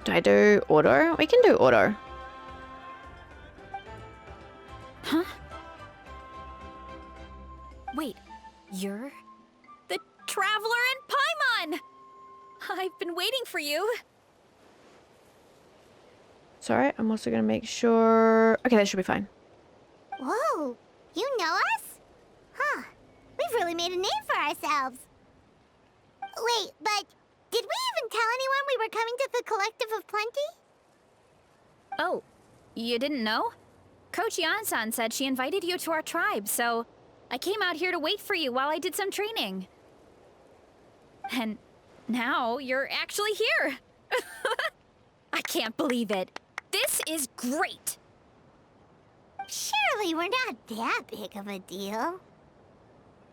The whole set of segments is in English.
Do I do auto? We can do auto. Huh? Wait, you're the Traveler in Paimon! I've been waiting for you. Sorry, I'm also gonna make sure... Okay, that should be fine. Whoa, you know us? Huh, we've really made a name for ourselves. Wait, but did we even tell anyone we were coming to the Collective of Plenty? Oh, you didn't know? Coach Yan-san said she invited you to our tribe, so I came out here to wait for you while I did some training. And now you're actually here. I can't believe it. This is great. Surely we're not that big of a deal.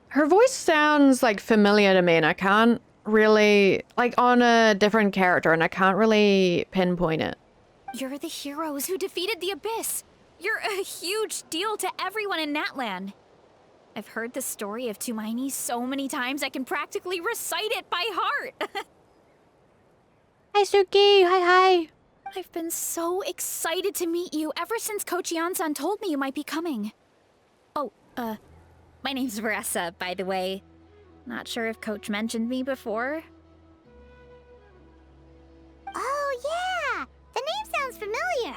Her voice sounds like familiar to me, and I can't really, like, on a different character, and I can't really pinpoint it. You're the heroes who defeated the Abyss. You're a huge deal to everyone in Natlan. I've heard the story of Tumaini so many times I can practically recite it by heart. Hi, Suki. Hi. I've been so excited to meet you ever since Coach Yan-san told me you might be coming. Oh, my name's Varesa, by the way. Not sure if Coach mentioned me before. Oh, yeah! The name sounds familiar.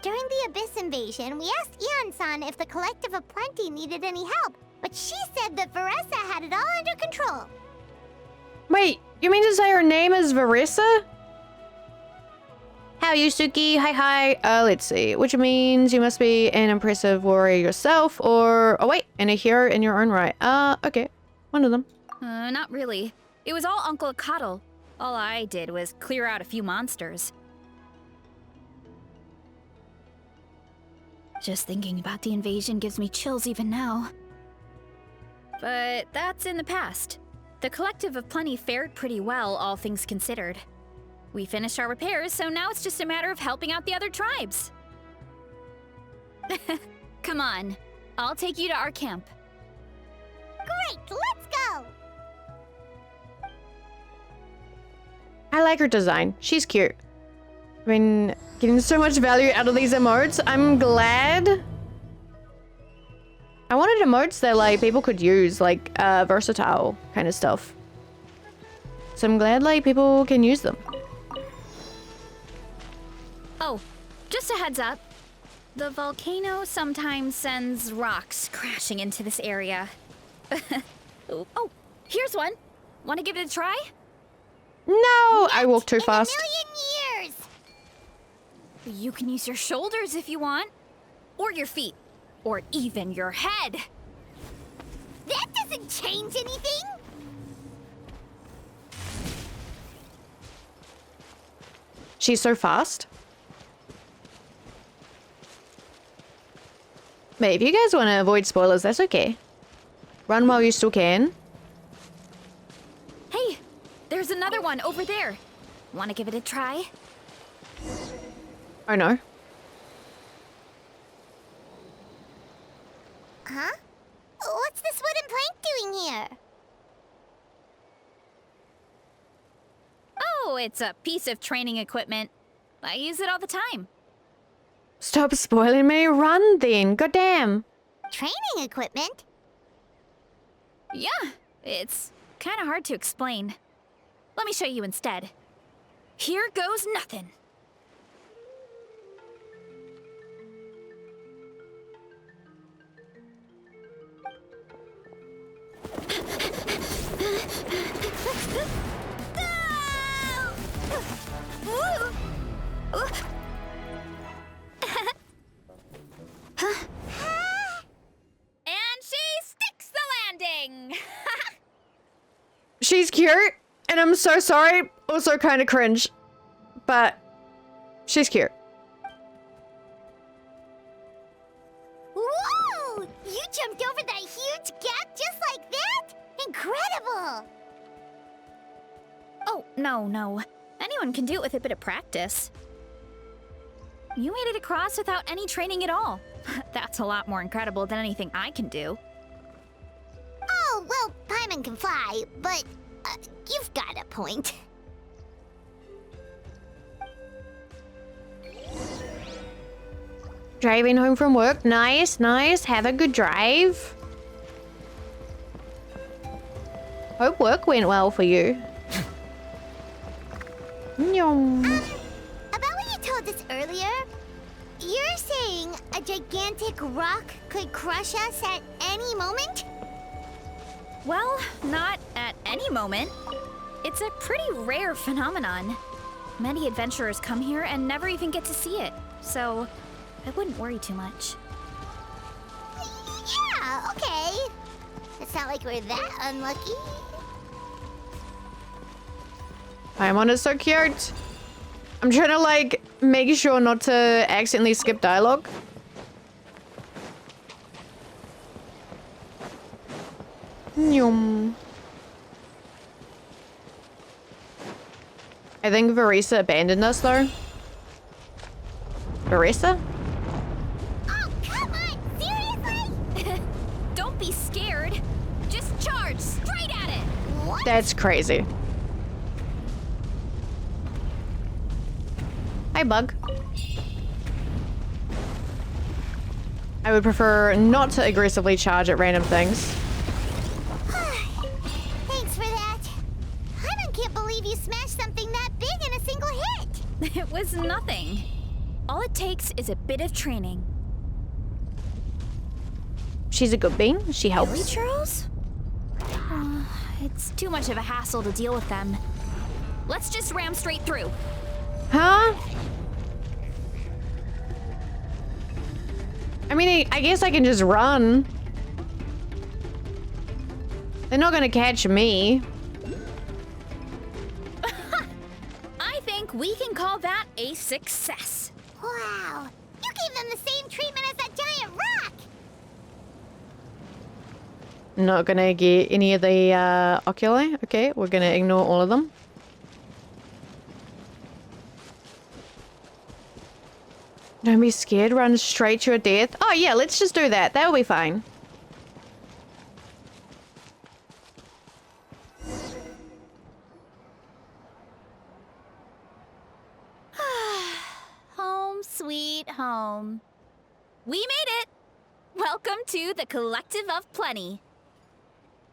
During the Abyss invasion, we asked Ian-san if the Collective of Plenty needed any help, but she said that Varesa had it all under control. Wait, you mean to say her name is Varesa? How are you, Suki? Hi. Let's see. Which means you must be an impressive warrior yourself, or... Oh, wait, and a hero in your own right. Okay. One of them. Not really. It was all Uncle Akatl. All I did was clear out a few monsters. Just thinking about the invasion gives me chills even now. But that's in the past. The Collective of Plenty fared pretty well, all things considered. We finished our repairs, so now it's just a matter of helping out the other tribes. Come on, I'll take you to our camp. Great, let's go! I like her design. She's cute. I mean, getting so much value out of these emotes. I'm glad. I wanted emotes that, like, people could use, like, versatile kind of stuff. So I'm glad, like, people can use them. Oh, just a heads up. The volcano sometimes sends rocks crashing into this area. Oh, here's one. Want to give it a try? No, I walked too fast. In a million years! You can use your shoulders if you want. Or your feet. Or even your head. That doesn't change anything! She's so fast. Mate, if you guys want to avoid spoilers, that's okay. Run while you still can. Hey, there's another one over there. Want to give it a try? Oh no. Huh? What's this wooden plank doing here? Oh, it's a piece of training equipment. I use it all the time. Stop spoiling me. Run then. Goddamn. Training equipment? Yeah, it's kind of hard to explain. Let me show you instead. Here goes nothing. And she sticks the landing! She's cute, and I'm so sorry. Also kind of cringe. But she's cute. Whoa! You jumped over that huge gap just like that? Incredible! Oh, no. Anyone can do it with a bit of practice. You made it across without any training at all. That's a lot more incredible than anything I can do. Oh, well, Paimon can fly, but you've got a point. Driving home from work. Nice, nice. Have a good drive. Hope work went well for you. Nyum. About what you told us earlier, you're saying a gigantic rock could crush us at any moment? Well, not at any moment. It's a pretty rare phenomenon. Many adventurers come here and never even get to see it, so I wouldn't worry too much. Yeah, okay. It's not like we're that unlucky. Paimon is so cute. I'm trying to like make sure not to accidentally skip dialogue. Nyum. I think Varesa abandoned us though. Varesa? Oh, come on! Seriously? Don't be scared. Just charge straight at it. What? That's crazy. Hi, Bug. I would prefer not to aggressively charge at random things. Thanks for that. I can't believe you smashed something that big in a single hit. It was nothing. All it takes is a bit of training. She's a good bean. She Really, helps. Charles? It's too much of a hassle to deal with them. Let's just ram straight through. Huh? I mean, I guess I can just run. They're not gonna catch me. I think we can call that a success. Wow. You gave them the same treatment as that giant rock. Not gonna get any of the oculi. Okay, we're gonna ignore all of them. Don't be scared, run straight to your death. Oh yeah, let's just do that. That'll be fine. Home sweet home. We made it! Welcome to the Collective of Plenty.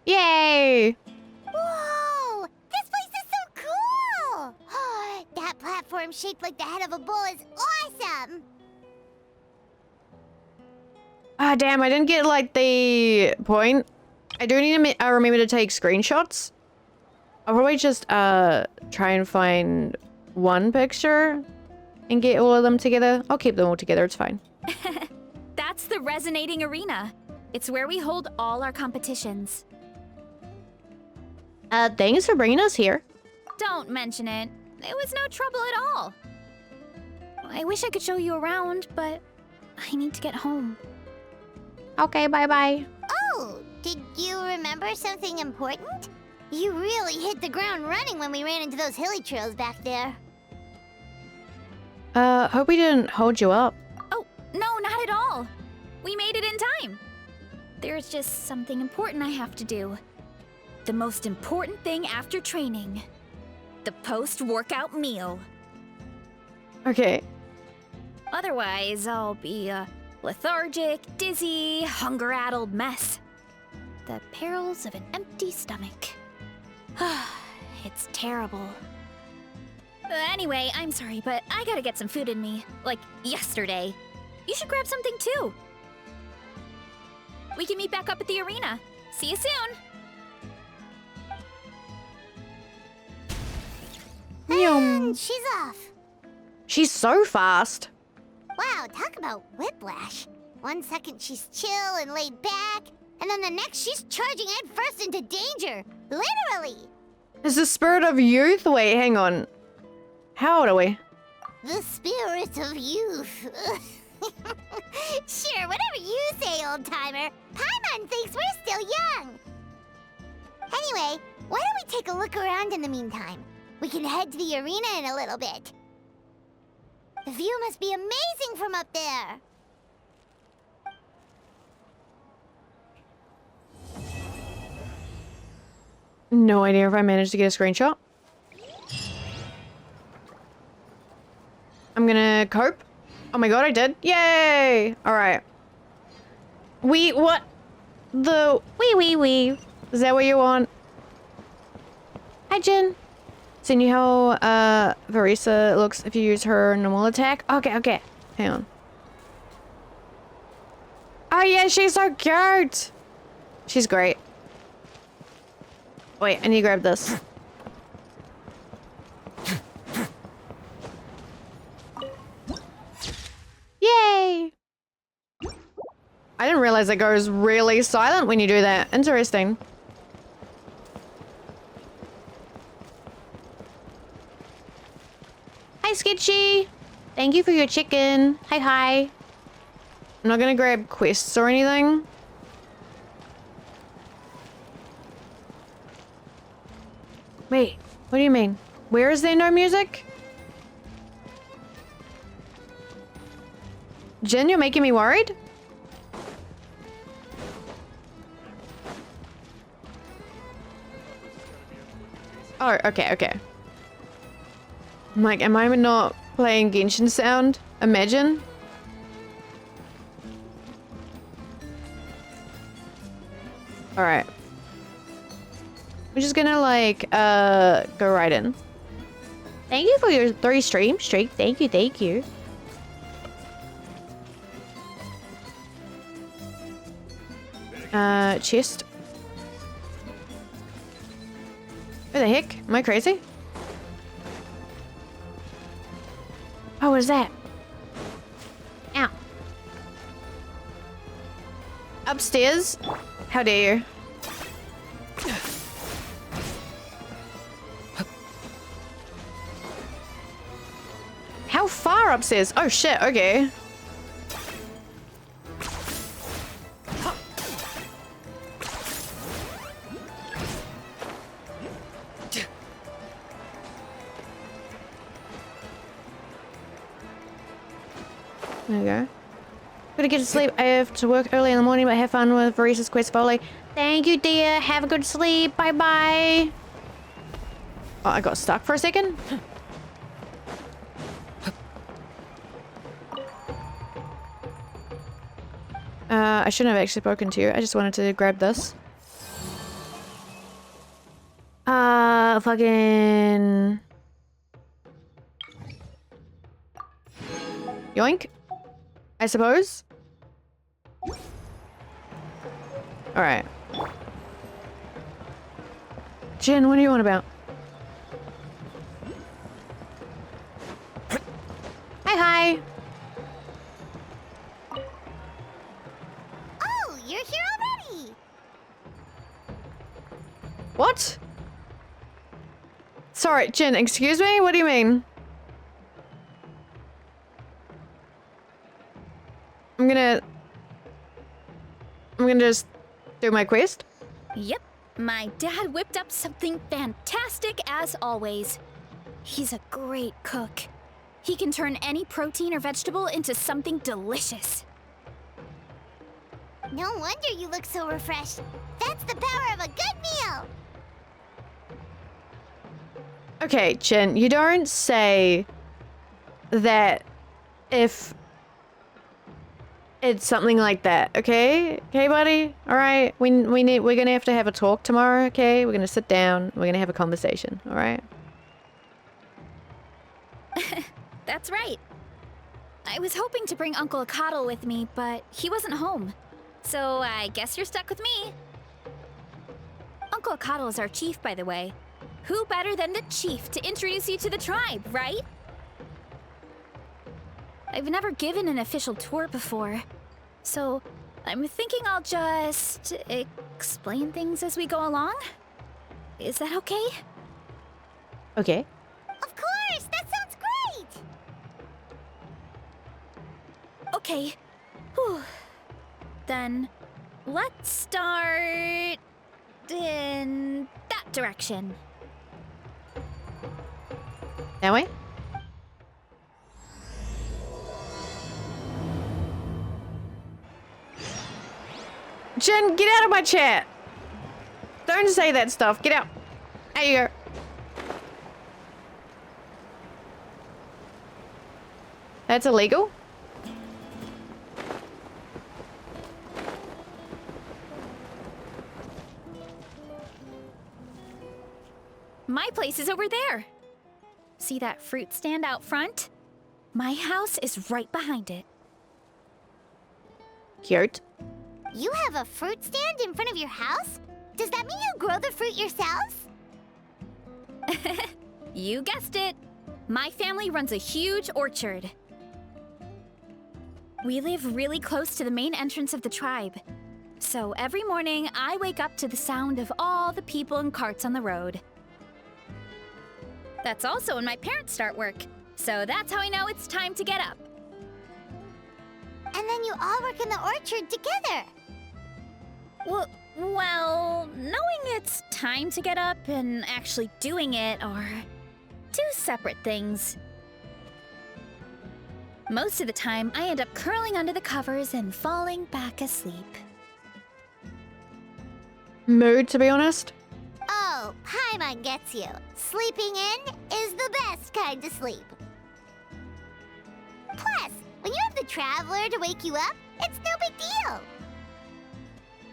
Yay! Whoa! This place is so cool! That platform shaped like the head of a bull is awesome! Ah, damn, I didn't get like the point. I do need to remember to take screenshots. I'll probably just try and find one picture and get all of them together. I'll keep them all together, it's fine. That's the Resonating Arena. It's where we hold all our competitions. Thanks for bringing us here. Don't mention it. It was no trouble at all. I wish I could show you around, but I need to get home. Okay, bye-bye. Oh, did you remember something important? You really hit the ground running when we ran into those hilly trails back there. Hope we didn't hold you up. Oh, no, not at all. We made it in time. There's just something important I have to do. The most important thing after training. The post-workout meal. Okay. Otherwise, I'll be a lethargic, dizzy, hunger-addled mess. The perils of an empty stomach. It's terrible. Anyway, I'm sorry, but I gotta get some food in me. Like, yesterday. You should grab something, too. We can meet back up at the arena. See you soon! And she's off. She's so fast. Wow, talk about whiplash. 1 second she's chill and laid back, and then the next she's charging headfirst into danger. Literally. It's the spirit of youth. Wait, hang on. How old are we? The spirit of youth. Sure, whatever you say, old-timer. Paimon thinks we're still young. Anyway, why don't we take a look around in the meantime? We can head to the arena in a little bit. The view must be amazing from up there. No idea if I managed to get a screenshot. I'm gonna cope. Oh my god, I did. Yay! All right. What? The wee. Is that what you want? Hi, Jen. Seen you how Varesa looks if you use her normal attack? Okay. Hang on. Oh yeah, she's so cute. She's great. Wait, I need to grab this. Yay! I didn't realize it goes really silent when you do that. Interesting. Hi, Sketchy. Thank you for your chicken. Hi. I'm not gonna grab quests or anything. Wait, what do you mean? Where is there no music? Jen, you're making me worried? Oh, okay. I'm like, am I not playing Genshin sound? Imagine. Alright. We're just gonna, like, go right in. Thank you for your 3 stream streak. Thank you. Chest. Where the heck? Am I crazy? Oh, what is that? Ow. Upstairs? How dare you? How far upstairs? Oh shit, okay. There you go. Gotta get to sleep. I have to work early in the morning, but have fun with Varesa's quest folly. Thank you, dear. Have a good sleep. Bye-bye. Oh, I got stuck for a second. I shouldn't have actually spoken to you. I just wanted to grab this. Fucking... Yoink. I suppose. Alright. Jen, what do you want about? Hi. Oh, you're here already. What? Sorry, Jen, excuse me? What do you mean? I'm gonna just do my quest. Yep, my dad whipped up something fantastic as always. He's a great cook. He can turn any protein or vegetable into something delicious. No wonder you look so refreshed. That's the power of a good meal. Okay, Jen, you don't say that if it's something like that, okay? Okay, buddy? All right. We're gonna have to have a talk tomorrow, okay? We're gonna sit down. We're gonna have a conversation, all right? That's right. I was hoping to bring Uncle Coddle with me, but he wasn't home. So I guess you're stuck with me. Uncle Coddle is our chief, by the way. Who better than the chief to introduce you to the tribe, right? I've never given an official tour before, so I'm thinking I'll just explain things as we go along. Is that okay? Okay. Of course, that sounds great. Okay. Whew. Then let's start in that direction. That way? Jen, get out of my chat! Don't say that stuff. Get out. There you go. That's illegal? My place is over there. See that fruit stand out front? My house is right behind it. Cute. You have a fruit stand in front of your house? Does that mean you grow the fruit yourselves? You guessed it. My family runs a huge orchard. We live really close to the main entrance of the tribe. So every morning, I wake up to the sound of all the people and carts on the road. That's also when my parents start work. So that's how I know it's time to get up. And then you all work in the orchard together. Well, knowing it's time to get up and actually doing it are two separate things. Most of the time, I end up curling under the covers and falling back asleep. Mood, to be honest. Oh, Paimon gets you. Sleeping in is the best kind to sleep. Plus, when you have the Traveler to wake you up, it's no big deal.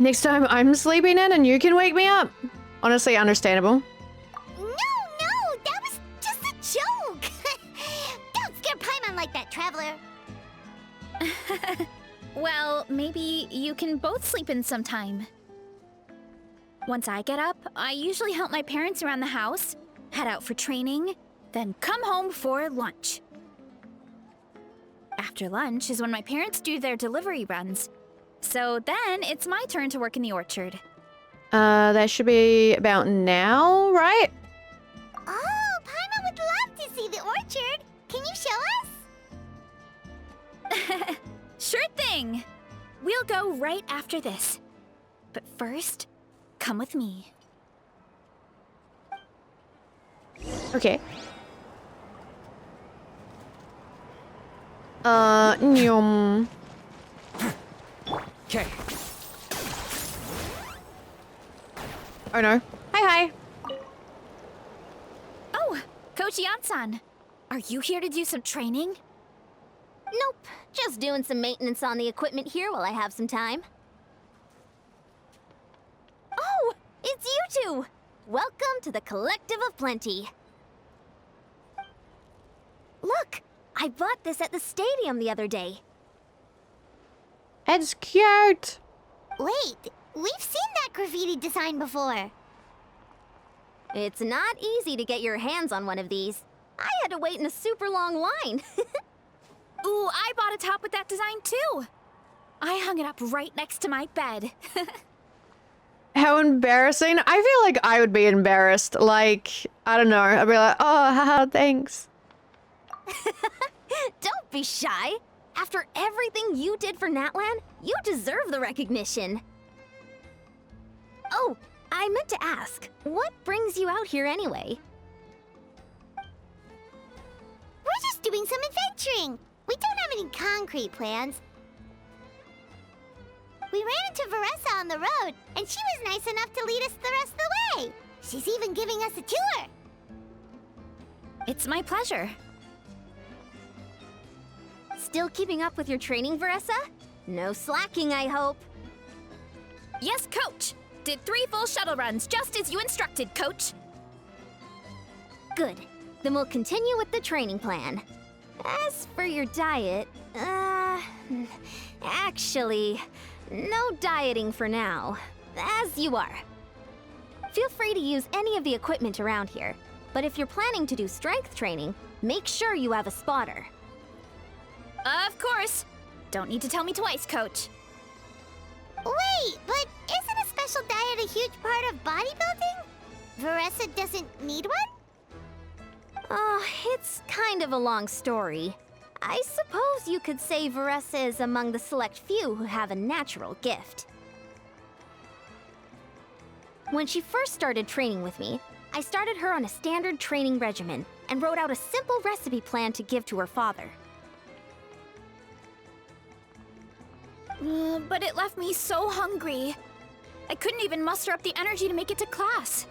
Next time I'm sleeping in and you can wake me up. Honestly, understandable. No, that was just a joke. Don't scare Paimon like that, Traveler. Well, maybe you can both sleep in sometime. Once I get up, I usually help my parents around the house, head out for training, then come home for lunch. After lunch is when my parents do their delivery runs. So then it's my turn to work in the orchard. That should be about now, right? Oh, Paimon would love to see the orchard. Can you show us? Sure thing! We'll go right after this. But first, come with me. Okay. Nyum. Okay. Oh no. Hi. Oh, Coach Yan-san. Are you here to do some training? Nope, just doing some maintenance on the equipment here while I have some time. Oh, it's you two! Welcome to the Collective of Plenty. Look, I bought this at the stadium the other day. It's cute. Wait, we've seen that graffiti design before. It's not easy to get your hands on one of these. I had to wait in a super long line. Ooh, I bought a top with that design too. I hung it up right next to my bed. How embarrassing. I feel like I would be embarrassed. Like, I don't know. I'd be like, oh, haha, thanks. Don't be shy. After everything you did for Natlan, you deserve the recognition. Oh, I meant to ask, what brings you out here anyway? We're just doing some adventuring. We don't have any concrete plans. We ran into Varesa on the road, and she was nice enough to lead us the rest of the way. She's even giving us a tour. It's my pleasure. Still keeping up with your training, Varesa? No slacking, I hope. Yes, Coach. Did 3 full shuttle runs, just as you instructed, Coach. Good. Then we'll continue with the training plan. As for your diet, actually, no dieting for now. As you are. Feel free to use any of the equipment around here. But if you're planning to do strength training, make sure you have a spotter. Of course. Don't need to tell me twice, Coach. Wait, but isn't a special diet a huge part of bodybuilding? Varesa doesn't need one? Oh, it's kind of a long story. I suppose you could say Varesa is among the select few who have a natural gift. When she first started training with me, I started her on a standard training regimen and wrote out a simple recipe plan to give to her father. But it left me so hungry. I couldn't even muster up the energy to make it to class.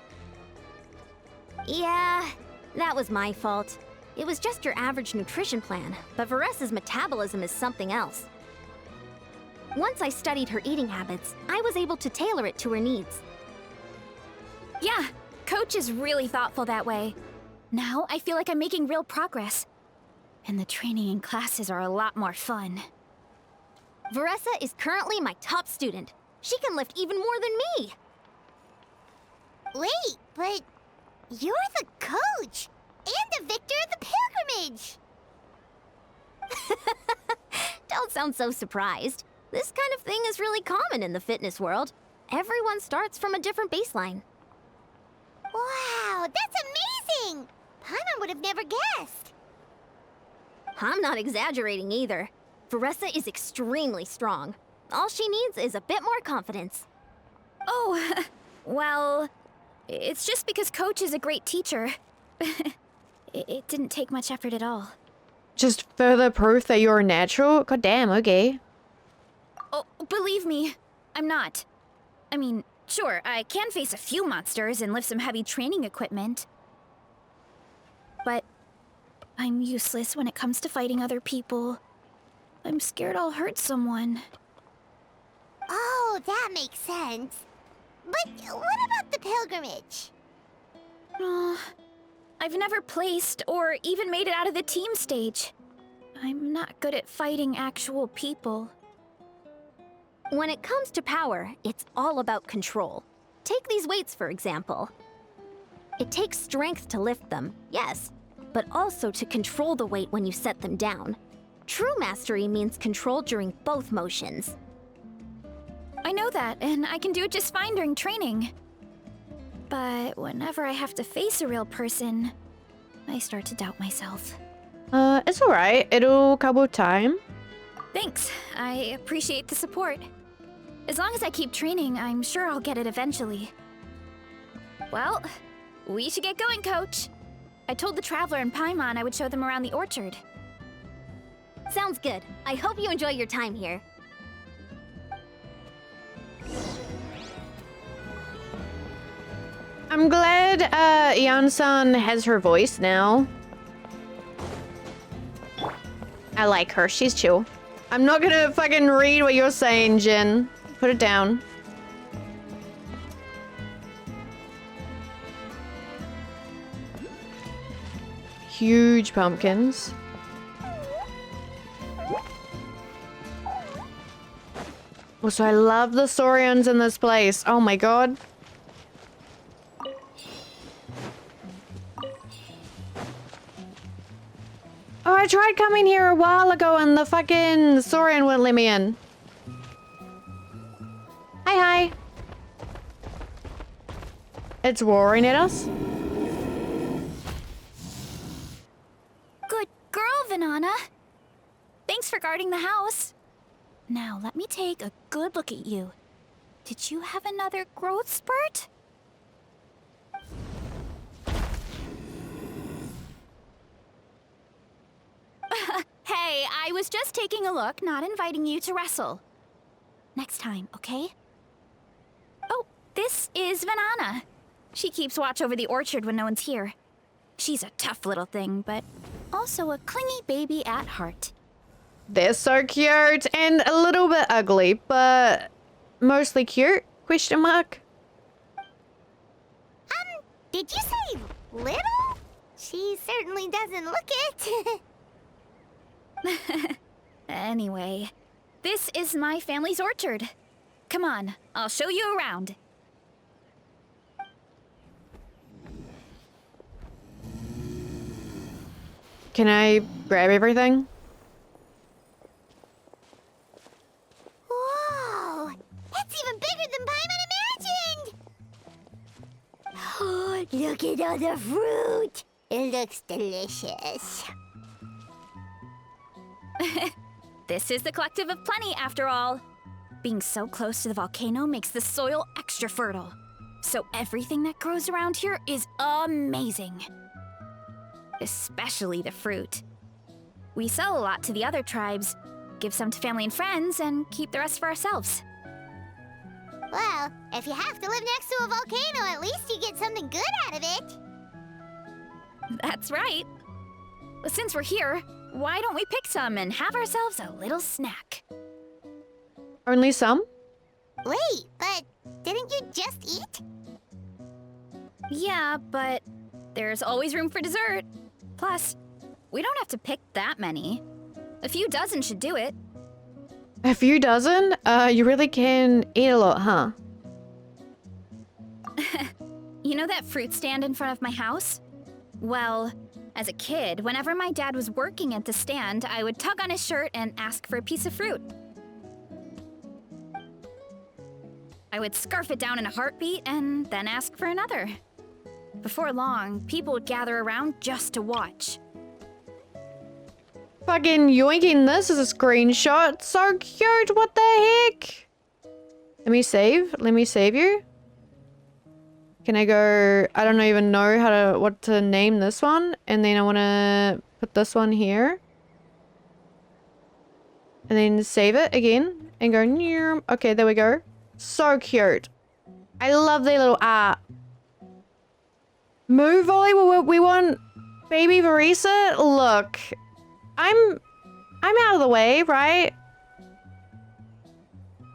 Yeah, that was my fault. It was just your average nutrition plan, but Varesa's metabolism is something else. Once I studied her eating habits, I was able to tailor it to her needs. Yeah, Coach is really thoughtful that way. Now I feel like I'm making real progress. And the training and classes are a lot more fun. Varesa is currently my top student. She can lift even more than me. Wait, but you're the coach and the victor of the pilgrimage. Don't sound so surprised. This kind of thing is really common in the fitness world. Everyone starts from a different baseline. Wow, that's amazing! Paimon would have never guessed. I'm not exaggerating either. Varesa is extremely strong. All she needs is a bit more confidence. Oh, well, it's just because Coach is a great teacher. It didn't take much effort at all. Just further proof that you're natural? God damn, okay. Oh, believe me, I'm not. I mean, sure, I can face a few monsters and lift some heavy training equipment. But I'm useless when it comes to fighting other people. I'm scared I'll hurt someone. Oh, that makes sense. But what about the pilgrimage? I've never placed or even made it out of the team stage. I'm not good at fighting actual people. When it comes to power, it's all about control. Take these weights, for example. It takes strength to lift them, yes, but also to control the weight when you set them down. True mastery means control during both motions. I know that, and I can do it just fine during training. But whenever I have to face a real person, I start to doubt myself. It's alright. It'll come with time. Thanks. I appreciate the support. As long as I keep training, I'm sure I'll get it eventually. Well, we should get going, Coach. I told the Traveler and Paimon I would show them around the orchard. Sounds good. I hope you enjoy your time here. I'm glad Yan-san has her voice now. I like her. She's chill. I'm not gonna fucking read what you're saying, Jin. Put it down. Huge pumpkins. Also, I love the Saurians in this place. Oh my god. Oh, I tried coming here a while ago and the fucking Saurian wouldn't let me in. Hi, hi. It's roaring at us. Good girl, Vanana. Thanks for guarding the house. Now, let me take a good look at you. Did you have another growth spurt? Hey, I was just taking a look, not inviting you to wrestle. Next time, okay? Oh, this is Vanana. She keeps watch over the orchard when no one's here. She's a tough little thing, but also a clingy baby at heart. They're so cute and a little bit ugly, but mostly cute? Question mark. Did you say little? She certainly doesn't look it. Anyway, this is my family's orchard. Come on, I'll show you around. Can I grab everything? Whoa! It's even bigger than Paimon imagined! Oh, look at all the fruit! It looks delicious. This is the Collective of Plenty, after all. Being so close to the volcano makes the soil extra fertile. So everything that grows around here is amazing. Especially the fruit. We sell a lot to the other tribes, give some to family and friends, and keep the rest for ourselves. Well, if you have to live next to a volcano, at least you get something good out of it. That's right. Well, since we're here, why don't we pick some and have ourselves a little snack? Only some? Wait, but didn't you just eat? Yeah, but there's always room for dessert. Plus, we don't have to pick that many. A few dozen should do it. A few dozen? You really can eat a lot, huh? You know that fruit stand in front of my house? Well, as a kid, whenever my dad was working at the stand, I would tug on his shirt and ask for a piece of fruit. I would scarf it down in a heartbeat and then ask for another. Before long, people would gather around just to watch. Fucking yoinking this as a screenshot. So cute. What the heck? Let me save. Let me save you. Can I go? I don't even know what to name this one. And then I want to put this one here. And then save it again. And go. Near. Okay, there we go. So cute. I love their little art. Move, Volley. We want baby Varesa. Look. I'm out of the way, right?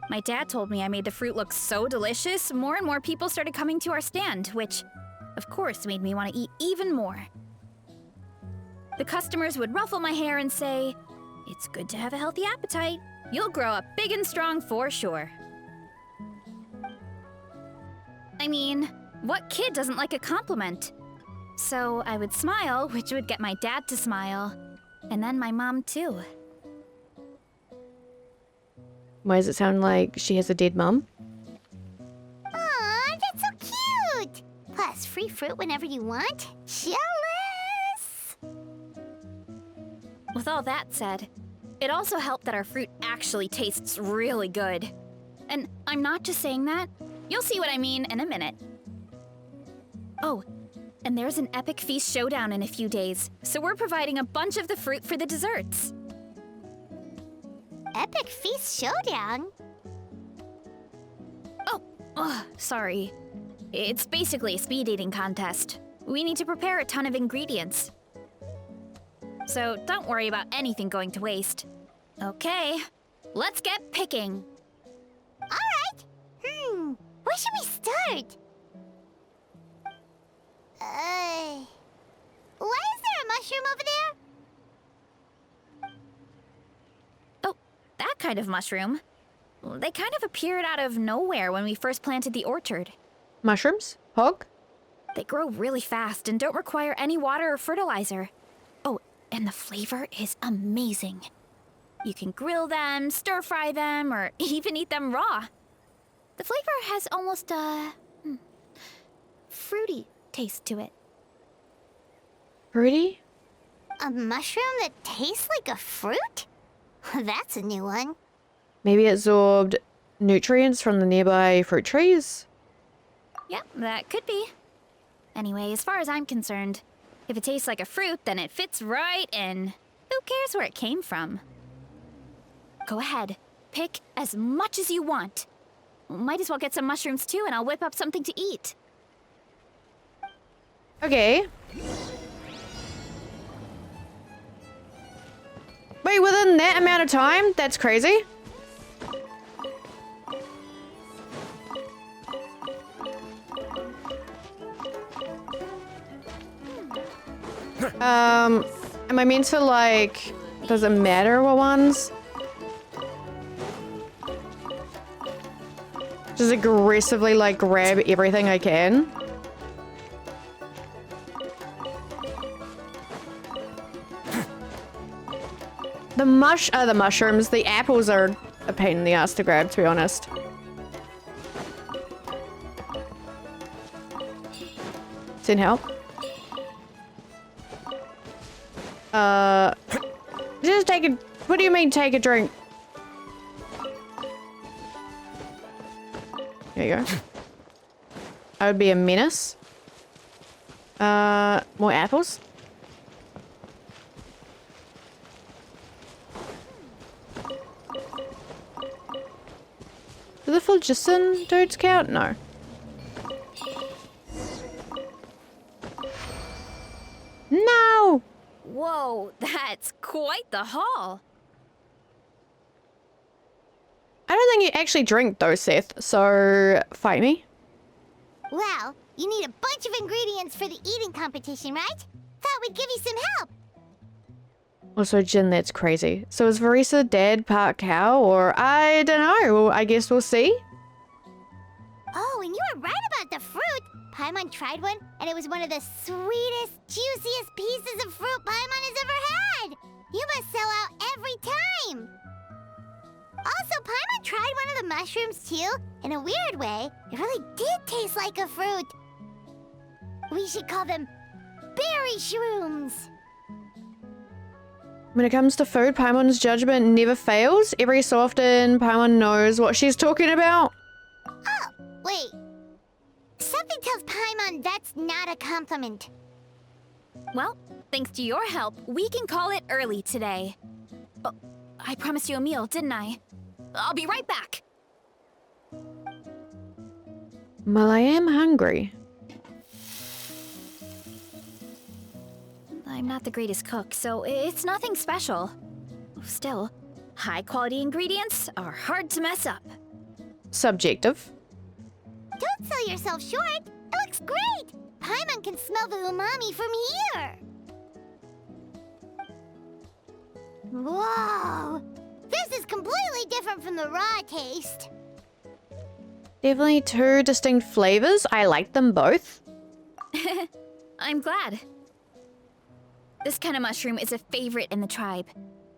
My dad told me I made the fruit look so delicious, more and more people started coming to our stand, which, of course, made me want to eat even more. The customers would ruffle my hair and say, "It's good to have a healthy appetite. You'll grow up big and strong for sure." I mean, what kid doesn't like a compliment? So I would smile, which would get my dad to smile, and then my mom too. Why does it sound like she has a dead mum? Aw, that's so cute! Plus, free fruit whenever you want. Jealous! With all that said, it also helped that our fruit actually tastes really good. And I'm not just saying that. You'll see what I mean in a minute. Oh, and there's an epic feast showdown in a few days, so we're providing a bunch of the fruit for the desserts. Epic Feast Showdown? Oh, sorry. It's basically a speed eating contest. We need to prepare a ton of ingredients. So don't worry about anything going to waste. Okay, let's get picking. Alright! Where should we start? Why is there a mushroom over there? Oh, that kind of mushroom. They kind of appeared out of nowhere when we first planted the orchard. Mushrooms? Hog? They grow really fast and don't require any water or fertilizer. Oh, and the flavor is amazing. You can grill them, stir-fry them, or even eat them raw. The flavor has almost a fruity taste to it. Fruity? A mushroom that tastes like a fruit? That's a new one. Maybe it absorbed nutrients from the nearby fruit trees? Yeah, that could be. Anyway, as far as I'm concerned, if it tastes like a fruit, then it fits right in. Who cares where it came from? Go ahead. Pick as much as you want. Might as well get some mushrooms too, and I'll whip up something to eat. Okay. Wait, within that amount of time? That's crazy. Am I meant to, like, does it matter what ones? Just aggressively, like, grab everything I can? The mushrooms, the apples are a pain in the ass to grab, to be honest. Didn't help. Just take a, what do you mean take a drink? There you go. I would be a menace. More apples. Do the phlogiston dudes count? No. No! Whoa, that's quite the haul. I don't think you actually drink those, Seth, so fight me. Well, You need a bunch of ingredients for the eating competition, right? Thought we'd give you some help. Also, Jin, that's crazy. So is Varesa dead, part cow, or I don't know. Well, I guess we'll see. Oh, and you were right about the fruit. Paimon tried one, and it was one of the sweetest, juiciest pieces of fruit Paimon has ever had. You must sell out every time. Also, Paimon tried one of the mushrooms too. In a weird way, it really did taste like a fruit. We should call them berry shrooms. When it comes to food, Paimon's judgment never fails. Every so often, Paimon knows what she's talking about. Oh, wait. Something tells Paimon that's not a compliment. Well, thanks to your help, we can call it early today. Oh, I promised you a meal, didn't I? I'll be right back. Well, I am hungry. I'm not the greatest cook, so it's nothing special. Still, high-quality ingredients are hard to mess up. Subjective. Don't sell yourself short. It looks great. Paimon can smell the umami from here. Whoa! This is completely different from the raw taste. Definitely two distinct flavors. I like them both. I'm glad. This kind of mushroom is a favorite in the tribe,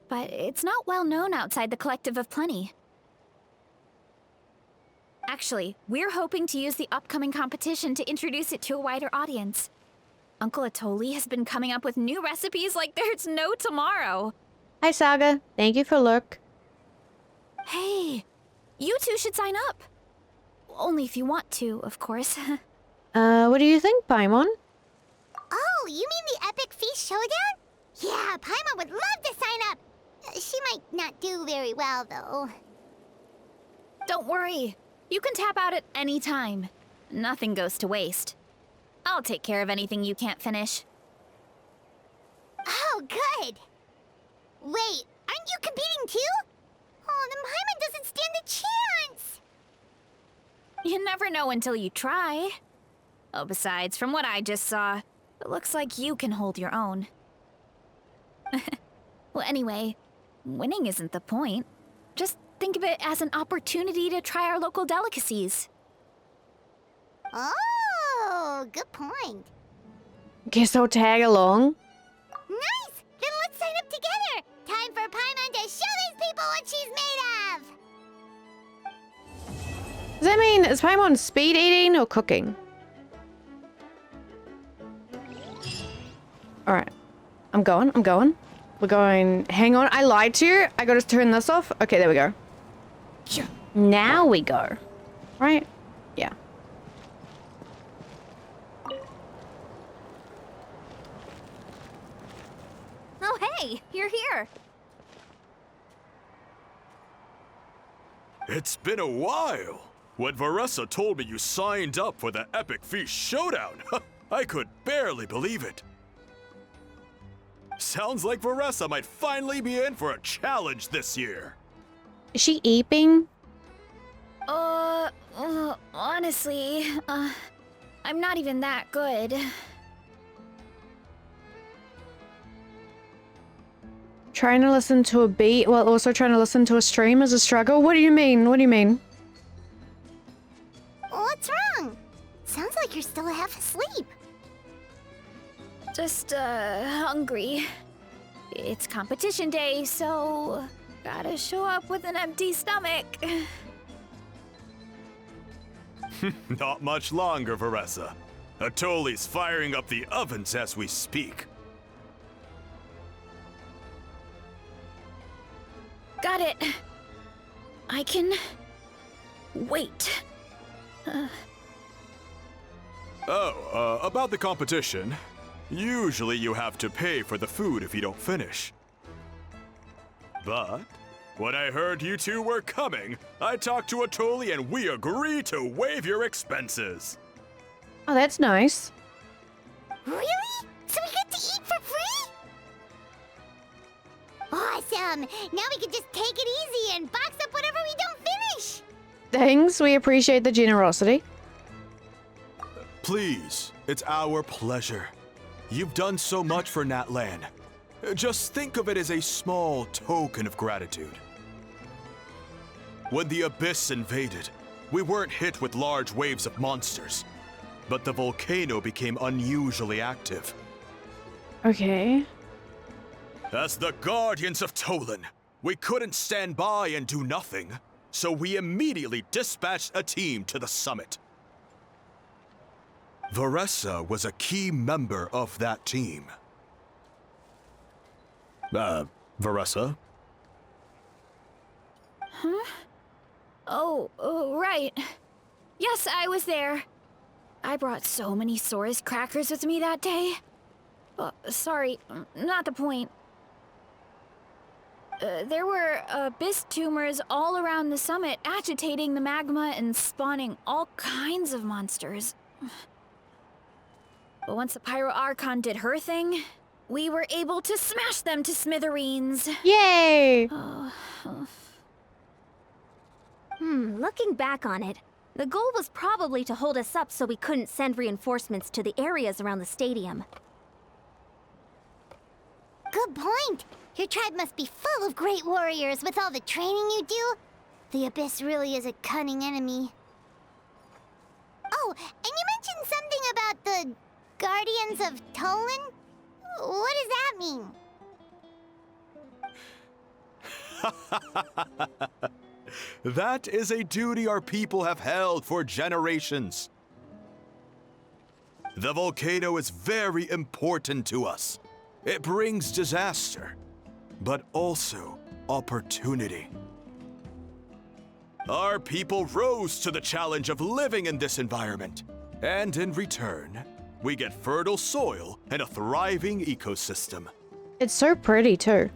but it's not well known outside the Collective of Plenty. Actually, we're hoping to use the upcoming competition to introduce it to a wider audience. Uncle Atoli has been coming up with new recipes like there's no tomorrow. Hi, Saga. Thank you for look. Hey, you two should sign up. Only if you want to, of course. What do you think, Paimon? Oh, you mean the Epic Feast Showdown? Yeah, Paimon would love to sign up. She might not do very well, though. Don't worry. You can tap out at any time. Nothing goes to waste. I'll take care of anything you can't finish. Oh, good. Wait, aren't you competing too? Oh, then Paimon doesn't stand a chance. You never know until you try. Oh, besides, from what I just saw, it looks like you can hold your own. Well, anyway, winning isn't the point. Just think of it as an opportunity to try our local delicacies. Oh, good point. Guess I'll tag along. Nice! Then let's sign up together! Time for Paimon to show these people what she's made of! Does that mean, is Paimon speed eating or cooking? Alright. I'm going. We're going... Hang on, I lied to you. I gotta turn this off. Okay, there we go. Now we go. Right? Yeah. Oh, hey, you're here. It's been a while. When Varesa told me you signed up for the Epic Feast Showdown, I could barely believe it. Sounds like Varesa might finally be in for a challenge this year. Is she eeping? Honestly, I'm not even that good. Trying to listen to a beat while also trying to listen to a stream is a struggle? What do you mean? What do you mean? What's wrong? Sounds like you're still half asleep. Just, hungry. It's competition day, so gotta show up with an empty stomach. Not much longer, Varesa. Atoli's firing up the ovens as we speak. Got it. I can wait. About the competition. Usually you have to pay for the food if you don't finish. But when I heard you two were coming, I talked to Atoli and we agreed to waive your expenses. Oh, that's nice. Really? So we get to eat for free? Awesome! Now we can just take it easy and box up whatever we don't finish! Thanks, we appreciate the generosity. Please, it's our pleasure. You've done so much for Natlan. Just think of it as a small token of gratitude. When the Abyss invaded, we weren't hit with large waves of monsters, but the volcano became unusually active. Okay. As the Guardians of Tolan, we couldn't stand by and do nothing, so we immediately dispatched a team to the summit. Varesa was a key member of that team. Varesa? Oh, right. Yes, I was there. I brought so many Saurus crackers with me that day. Sorry, not the point. There were abyss tumors all around the summit, agitating the magma and spawning all kinds of monsters. But once the Pyro Archon did her thing, we were able to smash them to smithereens. Yay! Looking back on it, the goal was probably to hold us up so we couldn't send reinforcements to the areas around the stadium. Good point. Your tribe must be full of great warriors with all the training you do. The Abyss really is a cunning enemy. Oh, and you mentioned something about the Guardians of Tolan? What does that mean? That is a duty our people have held for generations. The volcano is very important to us. It brings disaster, but also opportunity. Our people rose to the challenge of living in this environment, and in return, we get fertile soil and a thriving ecosystem. It's so pretty too.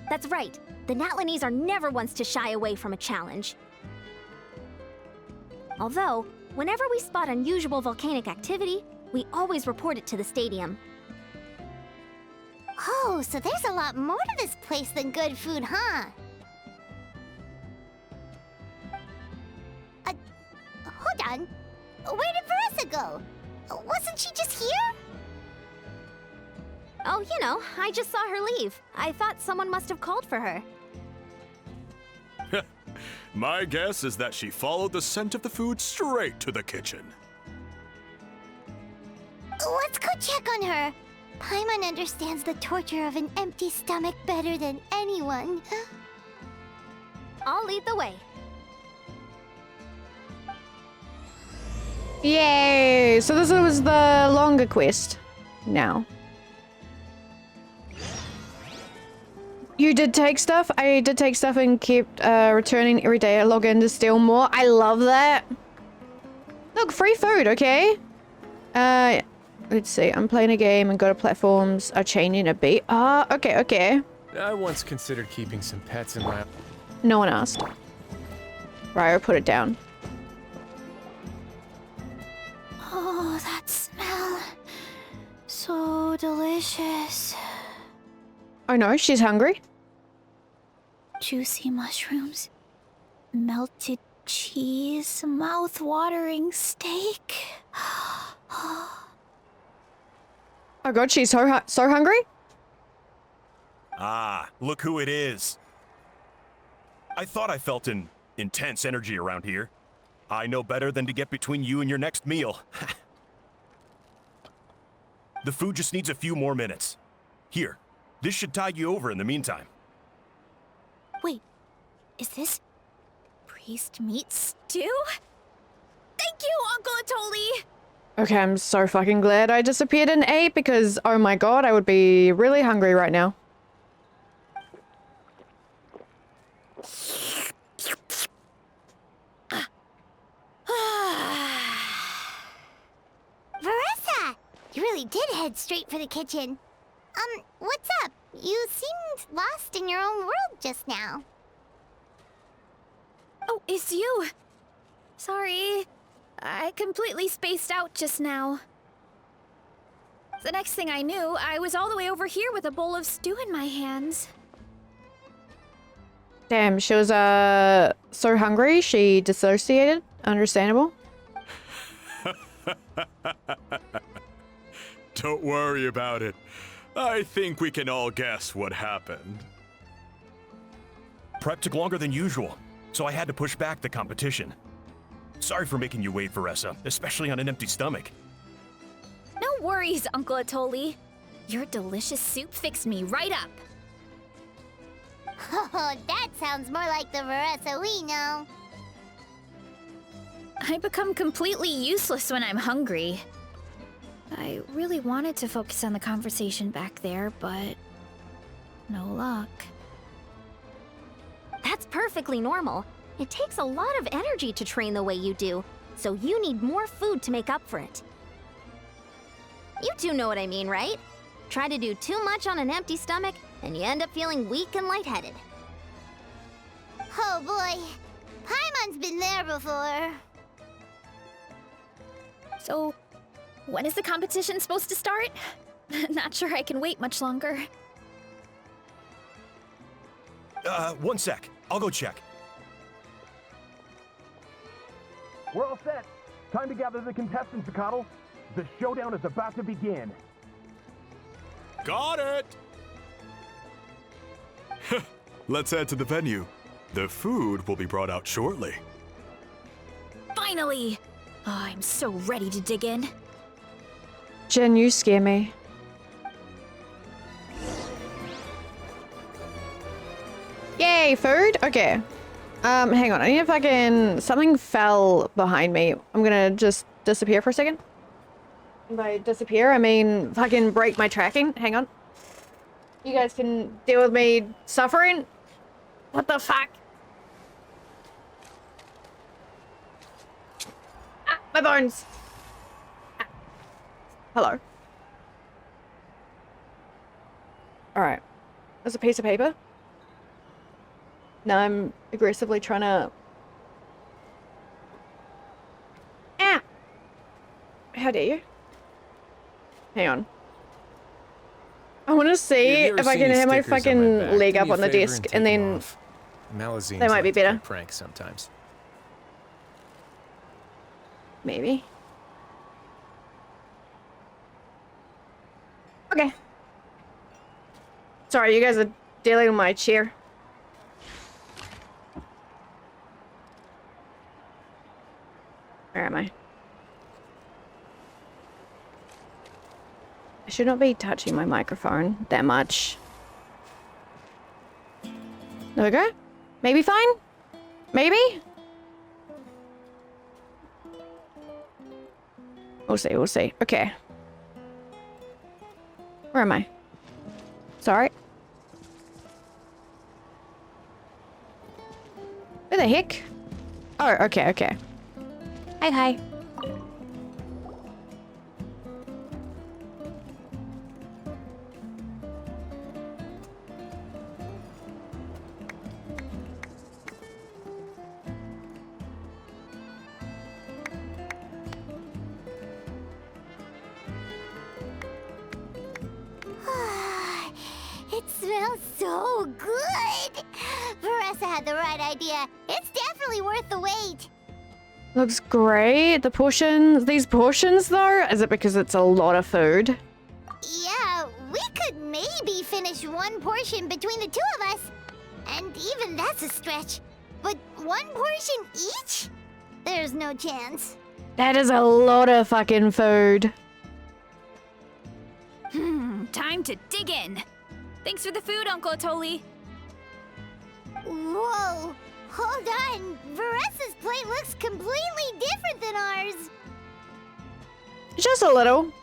That's right. The Natlanese are never ones to shy away from a challenge. Although, whenever we spot unusual volcanic activity, we always report it to the stadium. Oh, so there's a lot more to this place than good food, huh? Hold on. Where did Varesa go? Wasn't she just here? Oh, you know, I just saw her leave. I thought someone must have called for her. My guess is that she followed the scent of the food straight to the kitchen. Let's go check on her. Paimon understands the torture of an empty stomach better than anyone. I'll lead the way. Yay! So this was the longer quest. Now. You did take stuff? I did take stuff and kept returning every day. I log in to steal more. I love that. Look, free food, okay? Let's see. I'm playing a game and go to platforms are changing a bit. Ah, okay, okay. I once considered keeping some pets in my... No one asked. Ryo, put it down. Oh, that smell. So delicious. Oh no, she's hungry. Juicy mushrooms, melted cheese, mouth-watering steak. Oh god, she's so hungry? Ah, look who it is. I thought I felt an intense energy around here. I know better than to get between you and your next meal. The food just needs a few more minutes. Here, this should tide you over in the meantime. Wait, is this priest meat stew? Thank you, Uncle Atoli! Okay, I'm so fucking glad I disappeared and ate because, oh my god, I would be really hungry right now. Varesa! You really did head straight for the kitchen. What's up? You seemed lost in your own world just now. Oh, it's you. Sorry. I completely spaced out just now. The next thing I knew, I was all the way over here with a bowl of stew in my hands. Damn, she was so hungry, she dissociated. Understandable. Don't worry about it. I think we can all guess what happened. Prep took longer than usual, so I had to push back the competition. Sorry for making you wait, Varesa, especially on an empty stomach. No worries, Uncle Atoli. Your delicious soup fixed me right up. Oh, that sounds more like the Varesa we know. I become completely useless when I'm hungry. I really wanted to focus on the conversation back there, but no luck. That's perfectly normal. It takes a lot of energy to train the way you do, so you need more food to make up for it. You two know what I mean, right? Try to do too much on an empty stomach, and you end up feeling weak and lightheaded. Oh boy, Paimon's been there before. So, when is the competition supposed to start? Not sure I can wait much longer. 1 sec. I'll go check. We're all set. Time to gather the contestants, Zacatl. The showdown is about to begin. Got it! Let's head to the venue. The food will be brought out shortly. Finally! Oh, I'm so ready to dig in. Jen, you scare me. Yay, food? Okay. Hang on. I need to fucking... Something fell behind me. I'm gonna just disappear for a second. And by disappear, I mean fucking break my tracking. Hang on. You guys can deal with me suffering? What the fuck? Ah, my bones. Ah. Hello. Alright. There's a piece of paper. Now I'm aggressively trying to... Ah! How dare you? Hang on. I want to see Have you ever if I seen can these have my stickers on fucking back? leg Do up me a on the favor desk take and them then... off. Malazines They might be like to play better. pranks sometimes. Maybe. Okay. Sorry, you guys are dealing with my chair. Where am I? I should not be touching my microphone that much. There we go. Maybe fine? Maybe? We'll see, we'll see. Okay. Where am I? Sorry. Where the heck? Oh, okay, okay. Hi, hi. It smells so good! Varesa had the right idea. It's definitely worth the wait. Looks great. The portions, these portions though, is it because it's a lot of food? Yeah, we could maybe finish one portion between the two of us. And even that's a stretch. But one portion each? There's no chance. That is a lot of fucking food. Time to dig in. Thanks for the food, Uncle Atoli. Whoa! Hold on! Varesa's plate looks completely different than ours! Just a little.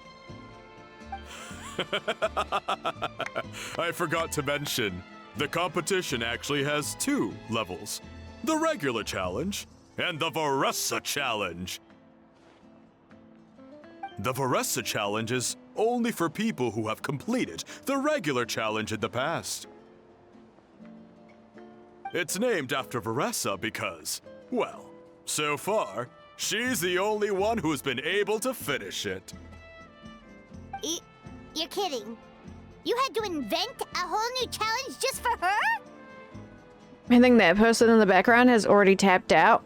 I forgot to mention, the competition actually has 2 levels. The regular challenge and the Varesa challenge. The Varesa challenge is only for people who have completed the regular challenge in the past. It's named after Varesa because, well, so far, she's the only one who's been able to finish it. You're kidding. You had to invent a whole new challenge just for her? I think that person in the background has already tapped out.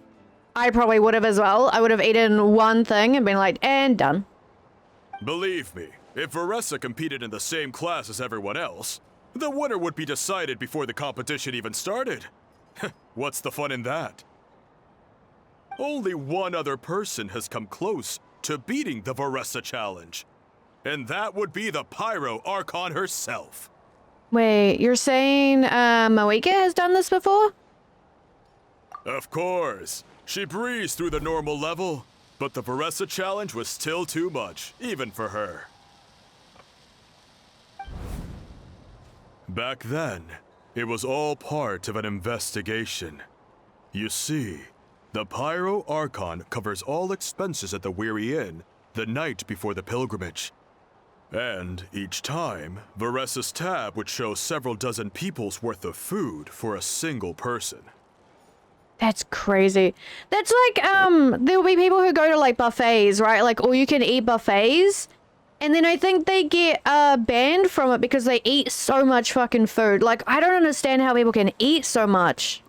I probably would have as well. I would have eaten one thing and been like, and done. Believe me, if Varesa competed in the same class as everyone else, the winner would be decided before the competition even started. What's the fun in that? Only one other person has come close to beating the Varesa challenge, and that would be the Pyro Archon herself. Wait, you're saying Moika has done this before? Of course. She breezed through the normal level, but the Varesa challenge was still too much, even for her. Back then, it was all part of an investigation. You see, the Pyro Archon covers all expenses at the Weary Inn the night before the pilgrimage. And each time, Varesa's tab would show several dozen people's worth of food for a single person. That's crazy. That's like, there'll be people who go to like buffets, right? Like all you can eat buffets. And then I think they get banned from it because they eat so much fucking food. Like, I don't understand how people can eat so much.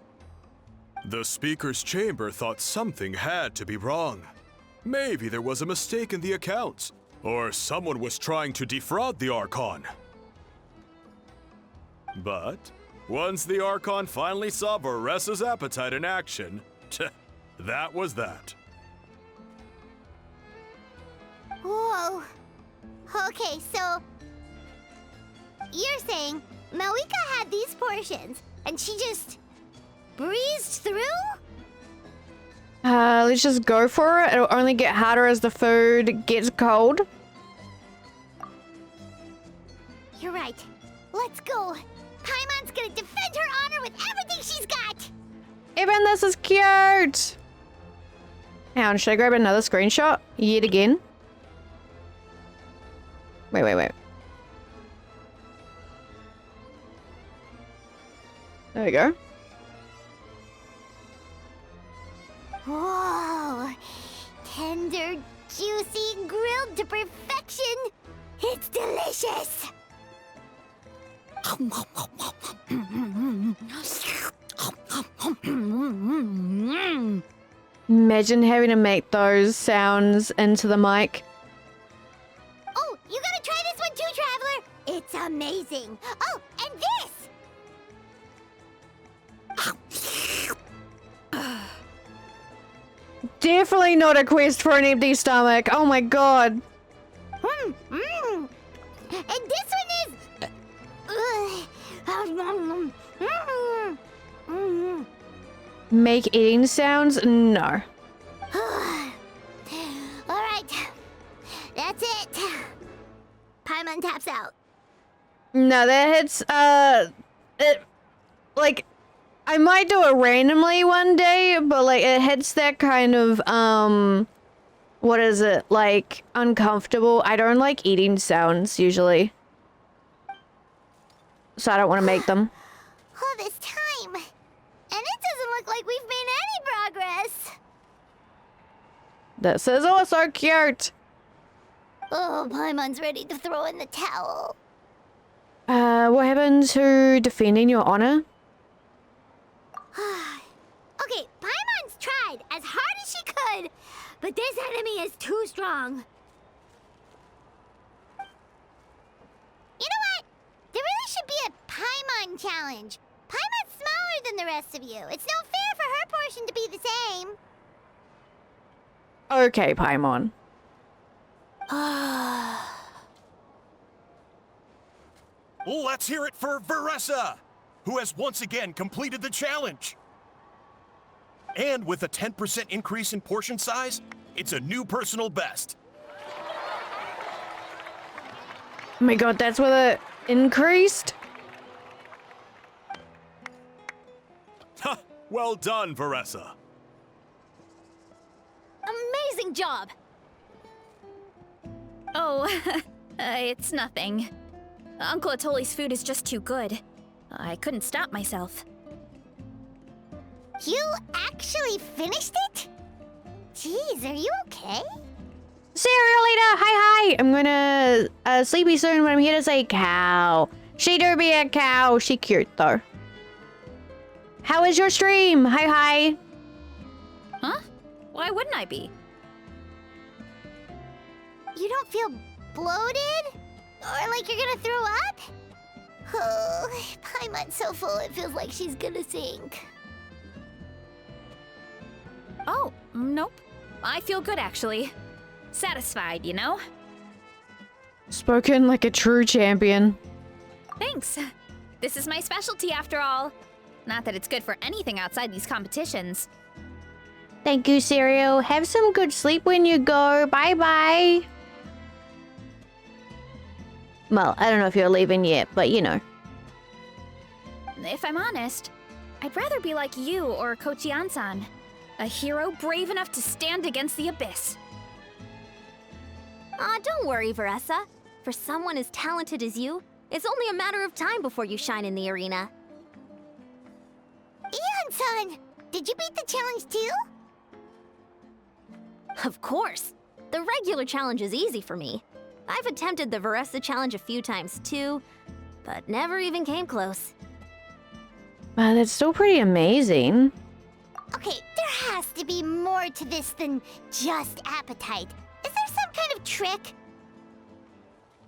The speaker's chamber thought something had to be wrong. Maybe there was a mistake in the accounts, or someone was trying to defraud the Archon. But once the Archon finally saw Varesa's appetite in action, that was that. Whoa. Okay, so you're saying Moika had these portions and she just breezed through? Let's just go for it. It'll only get harder as the food gets cold. You're right. Let's go. Paimon's gonna defend her honor with everything she's got. Even this is cute. Hang on, should I grab another screenshot? Yet again? Wait. There we go. Whoa. Tender, juicy, grilled to perfection. It's delicious. Imagine having to make those sounds into the mic. Oh, you gotta try this one too, Traveler. It's amazing. Oh, and this. Definitely not a quest for an empty stomach. Oh my god. And this one is. Make eating sounds? No. Alright. That's it. Paimon taps out. No, that hits, like, I might do it randomly one day, but, like, it hits that kind of, what is it, like, uncomfortable. I don't like eating sounds, usually. So I don't want to make them. All this time. And it doesn't look like we've made any progress. This is also cute. Oh, Paimon's ready to throw in the towel. What happened to defending your honor? Okay, Paimon's tried as hard as she could, but this enemy is too strong. You know what? There really should be a Paimon challenge. Paimon's smaller than the rest of you. It's no fair for her portion to be the same. Okay, Paimon. Let's hear it for Varesa, who has once again completed the challenge. And with a 10% increase in portion size, it's a new personal best. Oh my god, that's with it increased? Ha! Well done, Varesa. Amazing job! Oh, it's nothing. Uncle Atoli's food is just too good. I couldn't stop myself. You actually finished it? Jeez, are you okay? Cereal Eater, hi. I'm gonna sleepy soon, but I'm here to say cow. She do be a cow. She cute though. How is your stream? Hi. Huh? Why wouldn't I be? You don't feel bloated? Or like you're gonna throw up? Oh, Paimon's so full it feels like she's gonna sink. Oh, nope. I feel good, actually. Satisfied, you know? Spoken like a true champion. Thanks. This is my specialty, after all. Not that it's good for anything outside these competitions. Thank you, Cereal. Have some good sleep when you go. Bye-bye. Well, I don't know if you're leaving yet, but you know. If I'm honest, I'd rather be like you or Kochi-an-san. A hero brave enough to stand against the abyss. Aw, don't worry, Varesa. For someone as talented as you, it's only a matter of time before you shine in the arena. Ian-san, did you beat the challenge too? Of course. The regular challenge is easy for me. I've attempted the Varesa challenge a few times too, but never even came close. Wow, that's still pretty amazing. Okay, there has to be more to this than just appetite. Is there some kind of trick?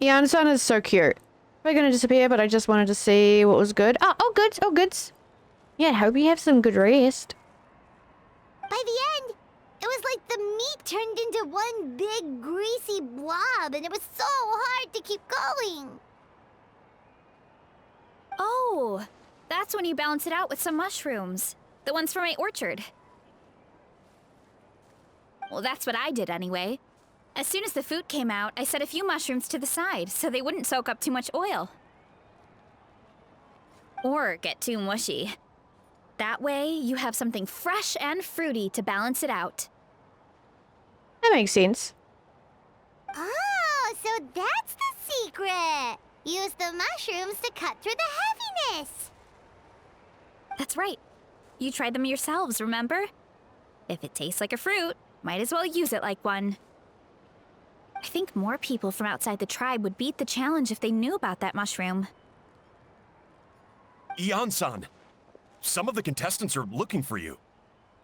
Ian-san is so cute. We're gonna disappear, but I just wanted to see what was good. Oh, goods, oh, goods. Yeah, hope you have some good rest. By the end, it was like the meat turned into one big greasy blob, and it was so hard to keep going. Oh, that's when you balance it out with some mushrooms. The ones from my orchard. Well, that's what I did anyway. As soon as the food came out, I set a few mushrooms to the side so they wouldn't soak up too much oil. Or get too mushy. That way, you have something fresh and fruity to balance it out. That makes sense. Oh, so that's the secret. Use the mushrooms to cut through the heaviness. That's right. You tried them yourselves, remember? If it tastes like a fruit, might as well use it like one. I think more people from outside the tribe would beat the challenge if they knew about that mushroom. Ian-san, some of the contestants are looking for you.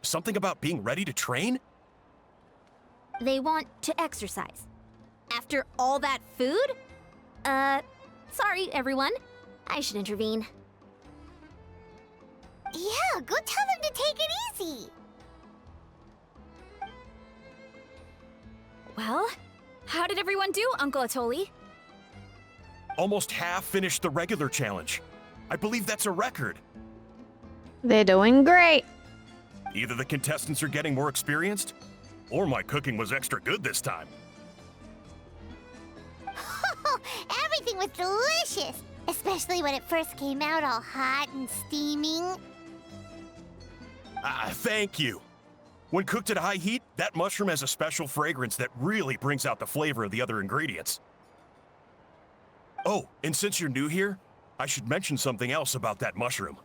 Something about being ready to train? They want to exercise. After all that food? Sorry, everyone. I should intervene. Yeah, go tell them to take it easy. Well, how did everyone do, Uncle Atoli? Almost half finished the regular challenge. I believe that's a record. They're doing great. Either the contestants are getting more experienced, or my cooking was extra good this time. Everything was delicious, especially when it first came out all hot and steaming. Thank you. When cooked at high heat, that mushroom has a special fragrance that really brings out the flavor of the other ingredients. Oh, and since you're new here, I should mention something else about that mushroom.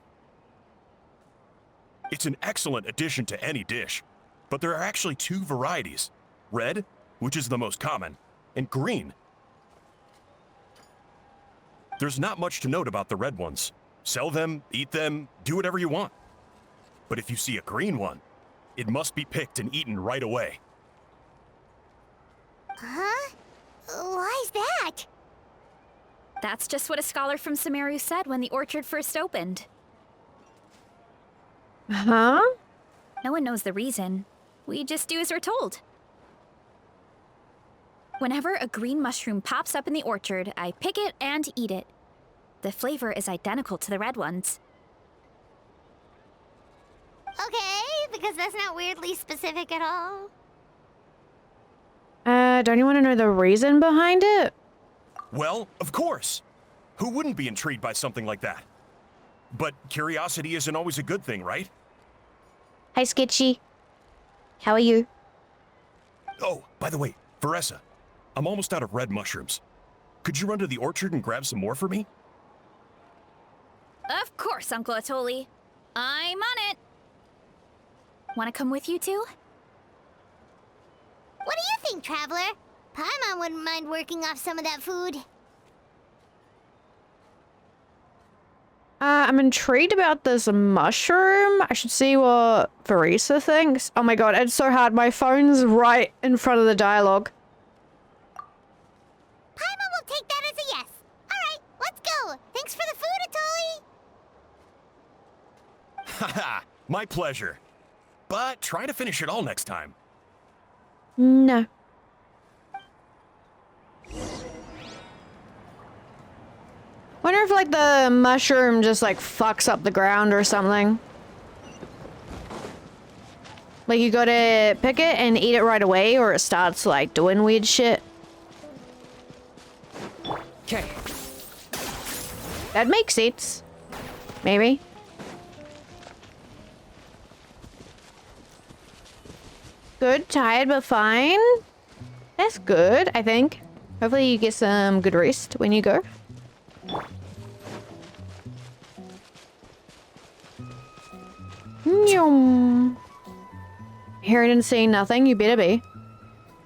It's an excellent addition to any dish, but there are actually two varieties. Red, which is the most common, and green. There's not much to note about the red ones. Sell them, eat them, do whatever you want. But if you see a green one, it must be picked and eaten right away. Huh? Why's that? That's just what a scholar from Sumeru said when the orchard first opened. Huh? No one knows the reason. We just do as we're told. Whenever a green mushroom pops up in the orchard, I pick it and eat it. The flavor is identical to the red ones. Okay, because that's not weirdly specific at all. Don't you want to know the reason behind it? Well, of course. Who wouldn't be intrigued by something like that? But curiosity isn't always a good thing, right? Hi, Sketchy. How are you? Oh, by the way, Varesa, I'm almost out of red mushrooms. Could you run to the orchard and grab some more for me? Of course, Uncle Atoli. I'm on it. Want to come with you too? What do you think, Traveler? Paimon wouldn't mind working off some of that food. I'm intrigued about this mushroom. I should see what Varesa thinks. Oh my god, it's so hard. My phone's right in front of the dialogue. Paimon will take that as a yes. Alright, let's go. Thanks for the food, Atoli. Haha, my pleasure. But try to finish it all next time. No. Wonder if like the mushroom just like fucks up the ground or something. Like you gotta pick it and eat it right away or it starts like doing weird shit. Okay. That makes sense. Maybe. Good, tired but fine. That's good, I think. Hopefully you get some good rest when you go. Nyum. Hearing and seeing nothing, you better be.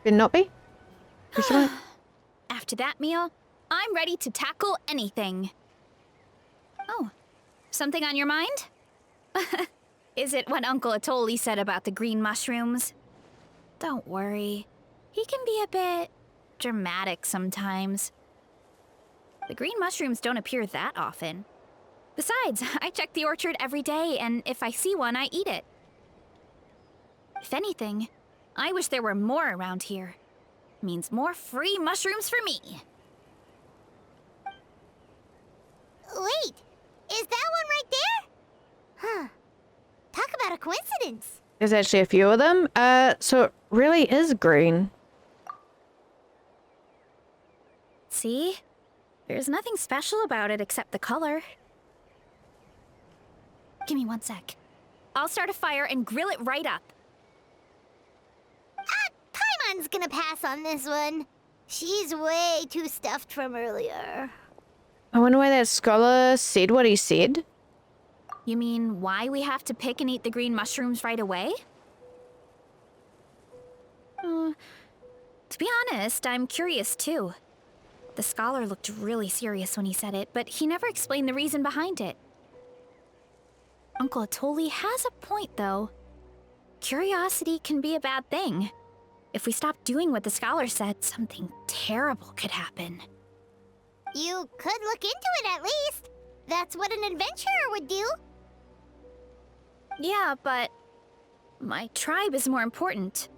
Better not be. After that meal, I'm ready to tackle anything. Oh, something on your mind? Is it what Uncle Atoli said about the green mushrooms? Don't worry. He can be a bit dramatic sometimes. The green mushrooms don't appear that often. Besides, I check the orchard every day, and if I see one, I eat it. If anything, I wish there were more around here. Means more free mushrooms for me. Wait, is that one right there? Huh. Talk about a coincidence. There's actually a few of them. So it really is green. See? There's nothing special about it except the color. Give me 1 sec. I'll start a fire and grill it right up. Paimon's gonna pass on this one. She's way too stuffed from earlier. I wonder why that scholar said what he said. You mean why we have to pick and eat the green mushrooms right away? To be honest, I'm curious too. The scholar looked really serious when he said it, but he never explained the reason behind it. Uncle Atoli has a point, though. Curiosity can be a bad thing. If we stop doing what the scholar said, something terrible could happen. You could look into it at least. That's what an adventurer would do. Yeah, but my tribe is more important.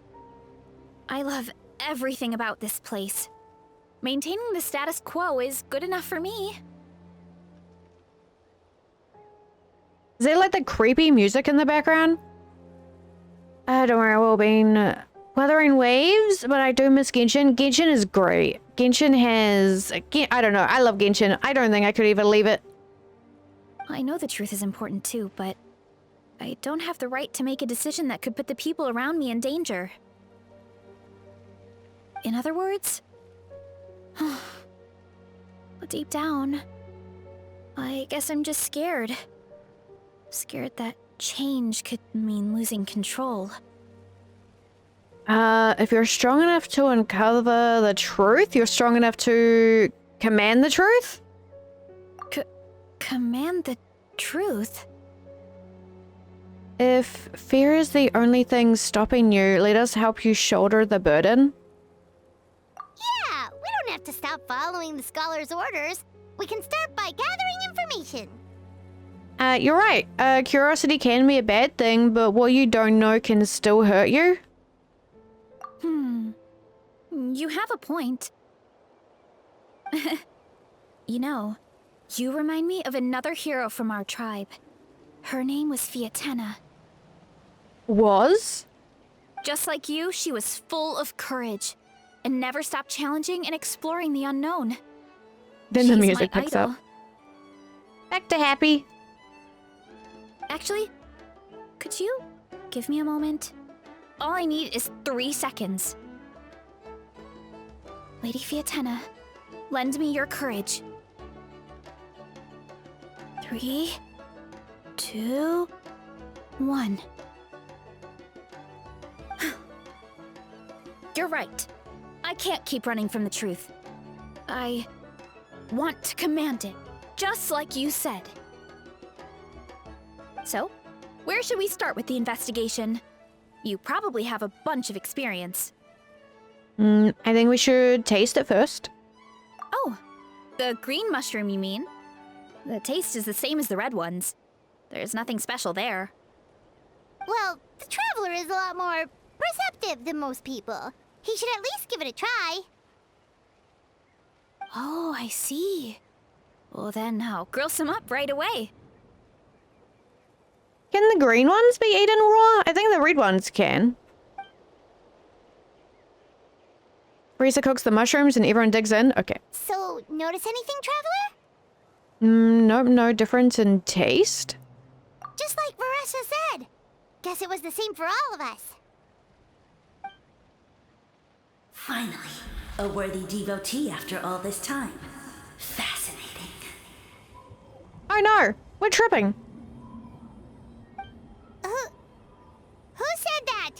I love everything about this place. Maintaining the status quo is good enough for me. Is it like the creepy music in the background? Don't worry, we'll be weathering waves, but I do miss Genshin. Genshin is great. Genshin has... I don't know, I love Genshin. I don't think I could even leave it. I know the truth is important too, but I don't have the right to make a decision that could put the people around me in danger. In other words... But deep down, I guess I'm just scared. Scared that change could mean losing control. If you're strong enough to uncover the truth, you're strong enough to command the truth? Command the truth? If fear is the only thing stopping you, let us help you shoulder the burden. Yeah, we don't have to stop following the scholar's orders. We can start by gathering information. You're right. Curiosity can be a bad thing, but what you don't know can still hurt you. You have a point. You know, you remind me of another hero from our tribe. Her name was Fiatena. Was? Just like you, she was full of courage and never stopped challenging and exploring the unknown. Then the She's music my picks idol. up. Back to happy. Actually, could you give me a moment? All I need is 3 seconds. Lady Fiatena, lend me your courage. 3, 2, 1. You're right. I can't keep running from the truth. I want to command it, just like you said. So, where should we start with the investigation? You probably have a bunch of experience. I think we should taste it first. Oh, the green mushroom, you mean? The taste is the same as the red ones. There's nothing special there. Well, the Traveler is a lot more perceptive than most people. He should at least give it a try. Oh, I see. Well then, I'll grill some up right away. Can the green ones be eaten raw? I think the red ones can. Varesa cooks the mushrooms and everyone digs in. Okay. So, notice anything, Traveler? Nope, no difference in taste. Just like Varesa said. Guess it was the same for all of us. Finally, a worthy devotee after all this time. Fascinating. Oh no, we're tripping. Who said that?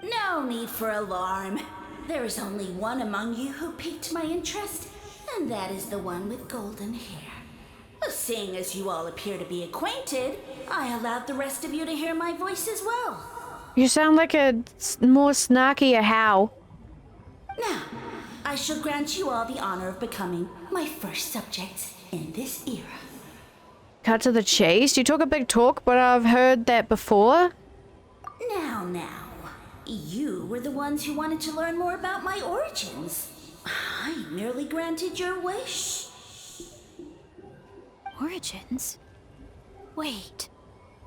No need for alarm. There is only one among you who piqued my interest, and that is the one with golden hair. Seeing as you all appear to be acquainted, I allowed the rest of you to hear my voice as well. You sound like a more snarky a how. Now, I shall grant you all the honor of becoming my first subjects in this era. Cut to the chase? You talk a big talk, but I've heard that before. Now. You were the ones who wanted to learn more about my origins. I merely granted your wish. Origins? Wait,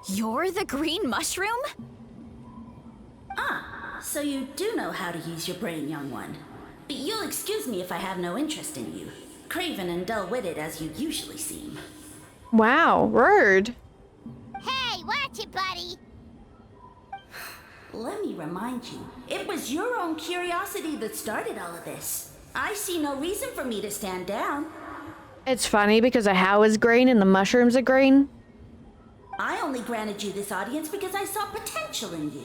you're the green mushroom? So you do know how to use your brain, young one. You'll excuse me if I have no interest in you, craven and dull-witted as you usually seem. Wow, rude. Hey, watch it, buddy. Let me remind you, it was your own curiosity that started all of this. I see no reason for me to stand down. It's funny because a how is green and the mushrooms are green. I only granted you this audience because I saw potential in you.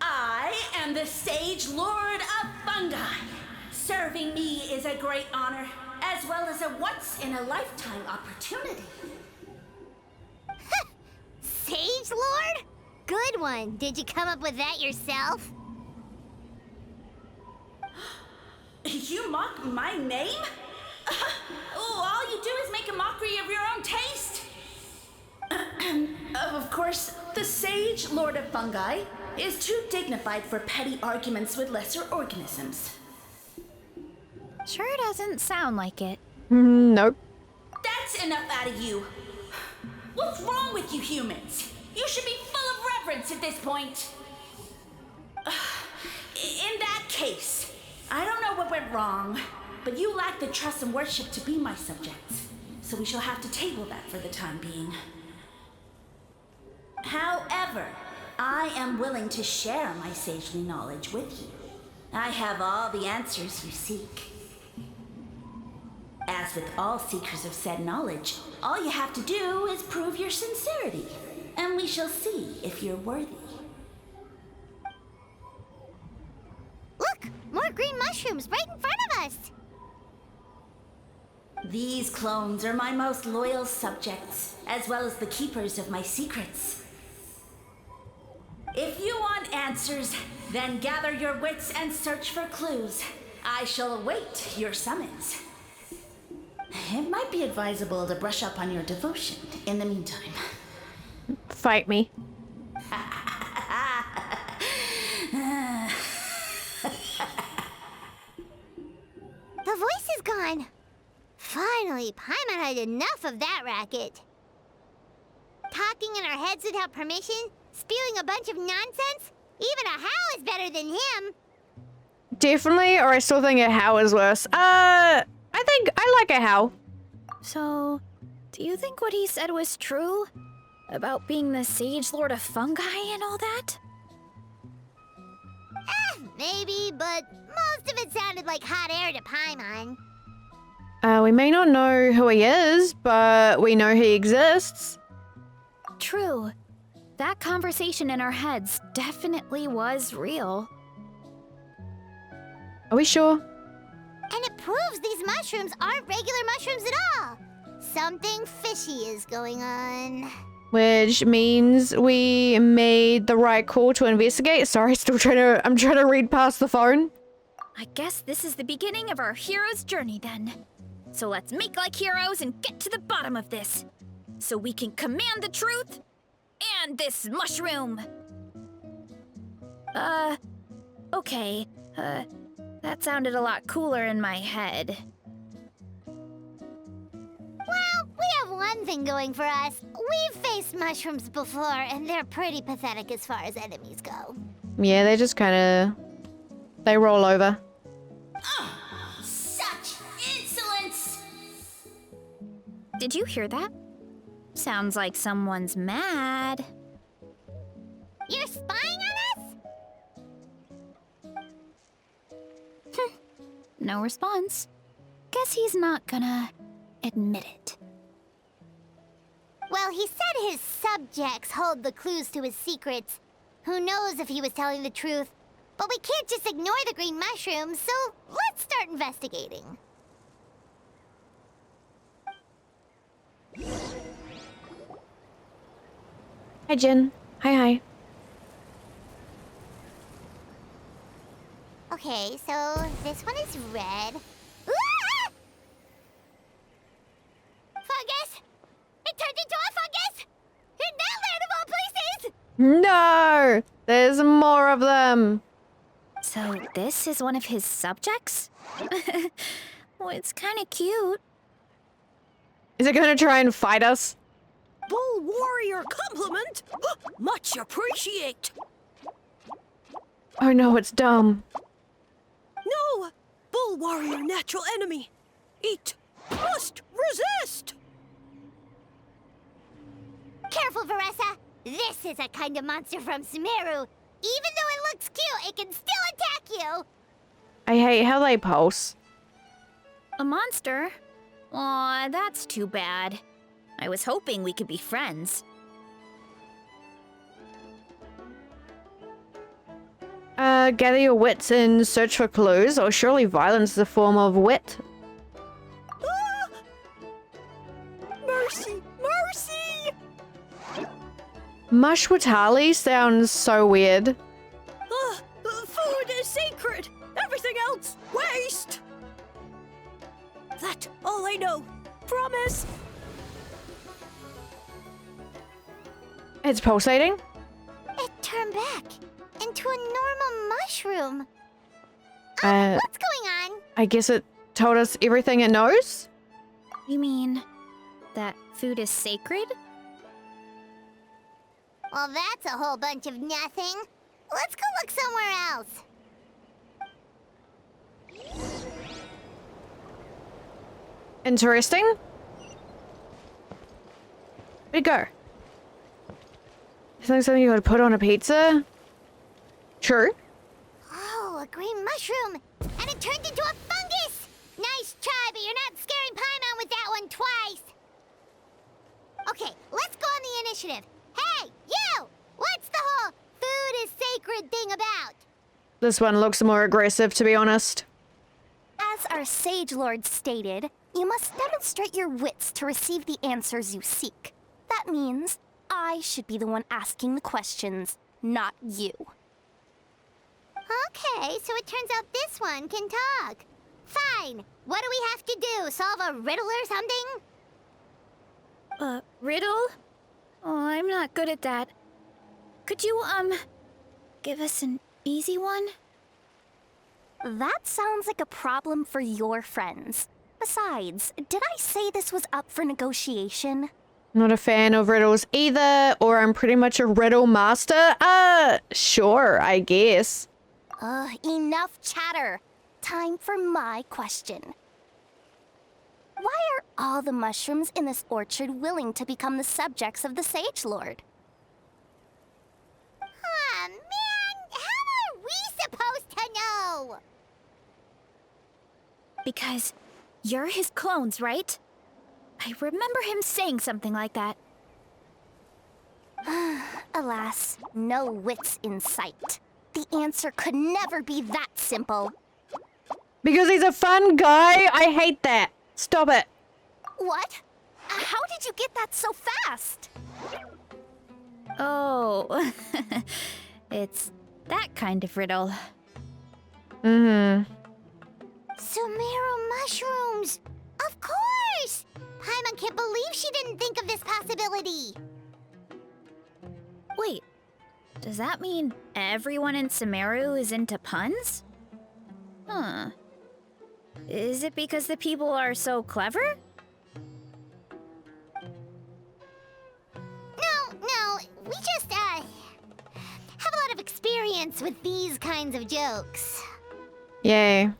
I am the Sage Lord of Fungi. Serving me is a great honor, as well as a once-in-a-lifetime opportunity. Sage Lord? Good one. Did you come up with that yourself? You mock my name? All you do is make a mockery of your own taste. Of course, the Sage Lord of Fungi is too dignified for petty arguments with lesser organisms. Sure doesn't sound like it. Nope. That's enough out of you. What's wrong with you humans? You should be full of reverence at this point. In that case, I don't know what went wrong, but you lack the trust and worship to be my subjects. So we shall have to table that for the time being. However, I am willing to share my sagely knowledge with you. I have all the answers you seek. As with all seekers of said knowledge, all you have to do is prove your sincerity, and we shall see if you're worthy. Look, more green mushrooms right in front of us. These clones are my most loyal subjects, as well as the keepers of my secrets. If you want answers, then gather your wits and search for clues. I shall await your summons. It might be advisable to brush up on your devotion in the meantime. Fight me. The voice is gone. Finally, Paimon had enough of that racket. Talking in our heads without permission, spewing a bunch of nonsense. Even a how is better than him. Definitely, or I still think a how is worse. I think I like a how. So, do you think what he said was true? About being the Sage Lord of Fungi and all that? Maybe, but most of it sounded like hot air to Paimon. We may not know who he is, but we know he exists. True. That conversation in our heads definitely was real. Are we sure? And it proves these mushrooms aren't regular mushrooms at all. Something fishy is going on. Which means we made the right call to investigate. Sorry, I'm trying to read past the phone. I guess this is the beginning of our hero's journey then. So let's make like heroes and get to the bottom of this. So we can command the truth and this mushroom. Okay. That sounded a lot cooler in my head. Well, we have one thing going for us. We've faced mushrooms before, and they're pretty pathetic as far as enemies go. Yeah, they just kind of... They roll over. Such insolence! Did you hear that? Sounds like someone's mad. You're spying on us? No response. Guess he's not gonna admit it. Well, he said his subjects hold the clues to his secrets. Who knows if he was telling the truth? But we can't just ignore the green mushrooms, so let's start investigating. Hi, Jen. Hi. Okay, so this one is red. Ah! Fungus! It turned into a fungus! In that land of all places! No! There's more of them. So this is one of his subjects? Well, it's kind of cute. Is it going to try and fight us? Bull warrior compliment! Much appreciate! Oh no, it's dumb. No! Bull warrior natural enemy! Eat! Must resist! Careful, Varesa! This is a kind of monster from Sumeru. Even though it looks cute, it can still attack you! I hate how they pulse. A monster? Aw, that's too bad. I was hoping we could be friends. Gather your wits and search for clues, or surely violence is a form of wit. Ah! Mercy! Mercy! Mushwatali sounds so weird. Food is sacred! Everything else, waste! That all I know. Promise! It's pulsating? It turned back into a normal mushroom. What's going on? I guess it told us everything it knows? You mean that food is sacred? Well, that's a whole bunch of nothing. Let's go look somewhere else. Interesting. Where'd it go? Is that something you would put on a pizza? Sure. Oh, a green mushroom. And it turned into a fungus. Nice try, but you're not scaring Paimon with that one twice. Okay, let's go on the initiative. Hey, you! What's the whole food is sacred thing about? This one looks more aggressive, to be honest. As our Sage Lord stated, you must demonstrate your wits to receive the answers you seek. That means I should be the one asking the questions, not you. Okay, so it turns out this one can talk. Fine. What do we have to do? Solve a riddle or something? Riddle? Oh, I'm not good at that. Could you, give us an easy one? That sounds like a problem for your friends. Besides, did I say this was up for negotiation? Not a fan of riddles either, or I'm pretty much a riddle master. Sure, I guess. Enough chatter. Time for my question. Why are all the mushrooms in this orchard willing to become the subjects of the Sage Lord? Aw, man! How are we supposed to know? Because you're his clones, right? I remember him saying something like that. Alas, no wits in sight. The answer could never be that simple. Because he's a fun guy? I hate that. Stop it. What? How did you get that so fast? Oh, it's that kind of riddle. Mm-hmm. Sumeru mushrooms! Of course! Paimon can't believe she didn't think of this possibility. Wait, does that mean everyone in Sumeru is into puns? Huh. Is it because the people are so clever? No, we just, have a lot of experience with these kinds of jokes. Yay.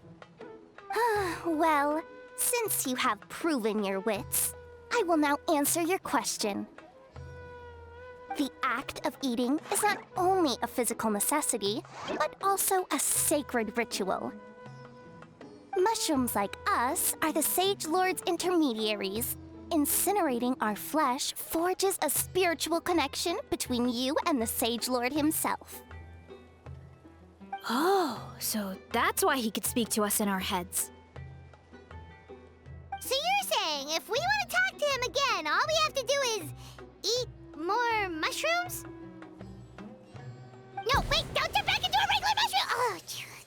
Well, since you have proven your wits, I will now answer your question. The act of eating is not only a physical necessity, but also a sacred ritual. Mushrooms like us are the Sage Lord's intermediaries. Incinerating our flesh forges a spiritual connection between you and the Sage Lord himself. Oh, so that's why he could speak to us in our heads. So you're saying if we want to talk to him again, all we have to do is eat more mushrooms? No, wait, don't turn back into a regular mushroom! Oh,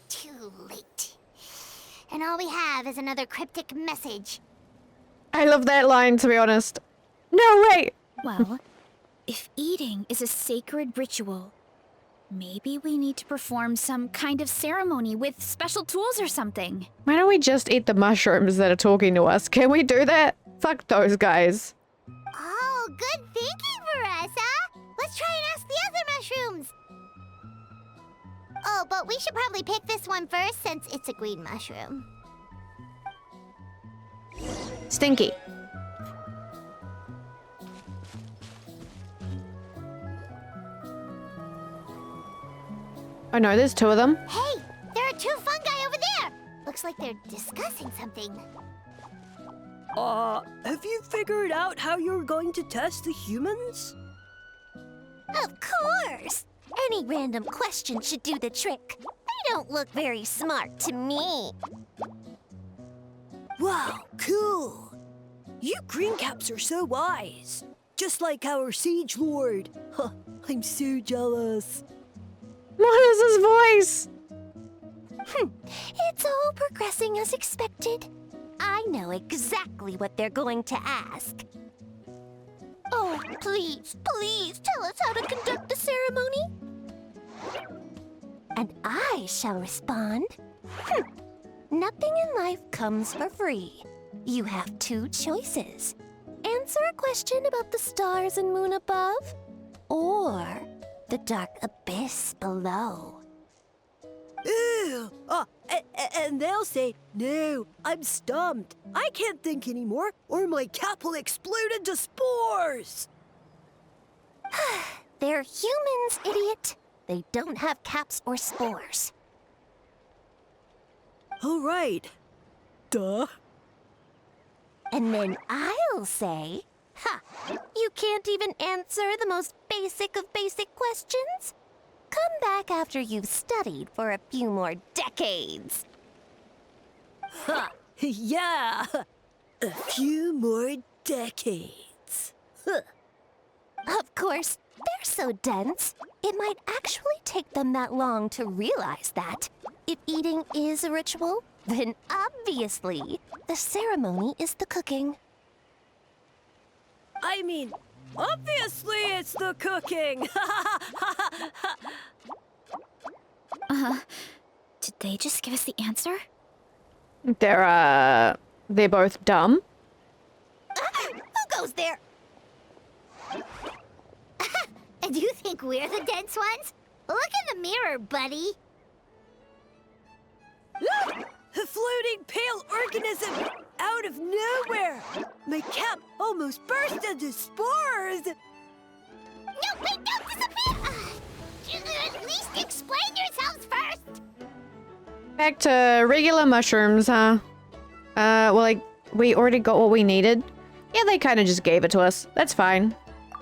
too late. And all we have is another cryptic message. I love that line, to be honest. No, wait! Well, if eating is a sacred ritual, maybe we need to perform some kind of ceremony with special tools or something. Why don't we just eat the mushrooms that are talking to us? Can we do that? Fuck those guys. Oh, good thinking, Varesa! Let's try and ask the other mushrooms! Oh, but we should probably pick this one first since it's a green mushroom. Stinky. Oh no, there's two of them. Hey, there are two fungi over there! Looks like they're discussing something. Have you figured out how you're going to test the humans? Of course! Any random question should do the trick. They don't look very smart to me. Wow, cool! You greencaps are so wise. Just like our Siege Lord. Huh, I'm so jealous. What is his voice? It's all progressing as expected. I know exactly what they're going to ask. Oh, please tell us how to conduct the ceremony. And I shall respond. Nothing in life comes for free. You have two choices. Answer a question about the stars and moon above, or the dark abyss below. Ew! And they'll say, no, I'm stumped. I can't think anymore, or my cap will explode into spores. They're humans, idiot. They don't have caps or spores. All right. Duh. And then I'll say, you can't even answer the most basic of basic questions? Come back after you've studied for a few more decades. Ha! Yeah! A few more decades. Huh. Of course, they're so dense, it might actually take them that long to realize that. If eating is a ritual, then obviously, the ceremony is the cooking. I mean, obviously it's the cooking! Did they just give us the answer? They're both dumb. Who goes there? And you think we're the dense ones? Look in the mirror, buddy. A floating pale organism out of nowhere! My cap almost burst into spores! No, wait, don't disappear! At least explain yourselves first! Back to regular mushrooms, huh? Well, like, we already got what we needed. Yeah, they kind of just gave it to us. That's fine.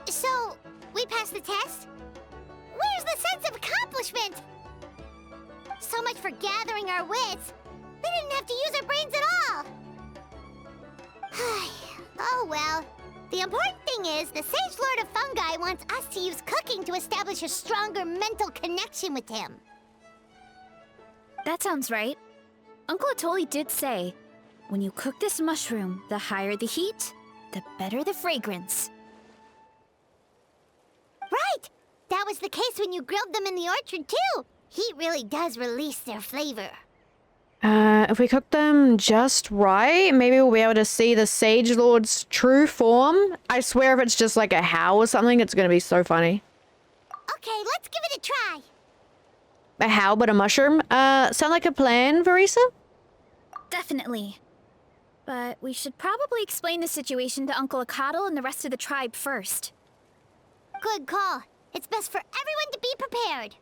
So, we passed the test? Where's the sense of accomplishment? So much for gathering our wits. We didn't have to use our brains at all. Oh well. The important thing is, the Sage Lord of Fungi wants us to use cooking to establish a stronger mental connection with him. That sounds right. Uncle Atoli did say, when you cook this mushroom, the higher the heat, the better the fragrance. Right! That was the case when you grilled them in the orchard, too. Heat really does release their flavor. If we cook them just right, maybe we'll be able to see the Sage Lord's true form. I swear if it's just like a howl or something, it's gonna be so funny. Okay, let's give it a try. A howl but a mushroom? Sound like a plan, Varesa? Definitely. But we should probably explain the situation to Uncle Akadal and the rest of the tribe first. Good call. It's best for everyone to be prepared.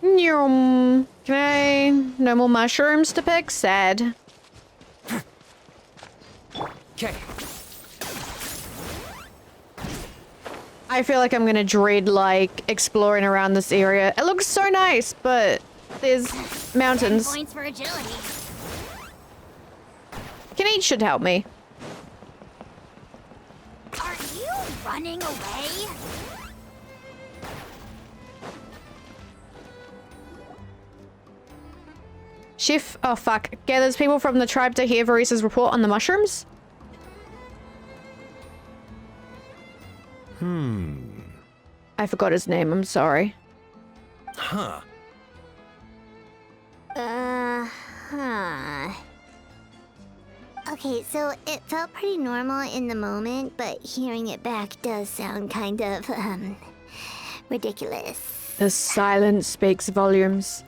Nyum. Okay, no more mushrooms to pick? Sad. Okay. I feel like I'm gonna dread, like, exploring around this area. It looks so nice, but there's 10 mountains. points for agility. Kinect should help me. Are you running away? Chef, oh fuck, gathers people from the tribe to hear Varesa's report on the mushrooms? I forgot his name, I'm sorry. Huh. Okay, so it felt pretty normal in the moment, but hearing it back does sound kind of, ridiculous. The silence speaks volumes.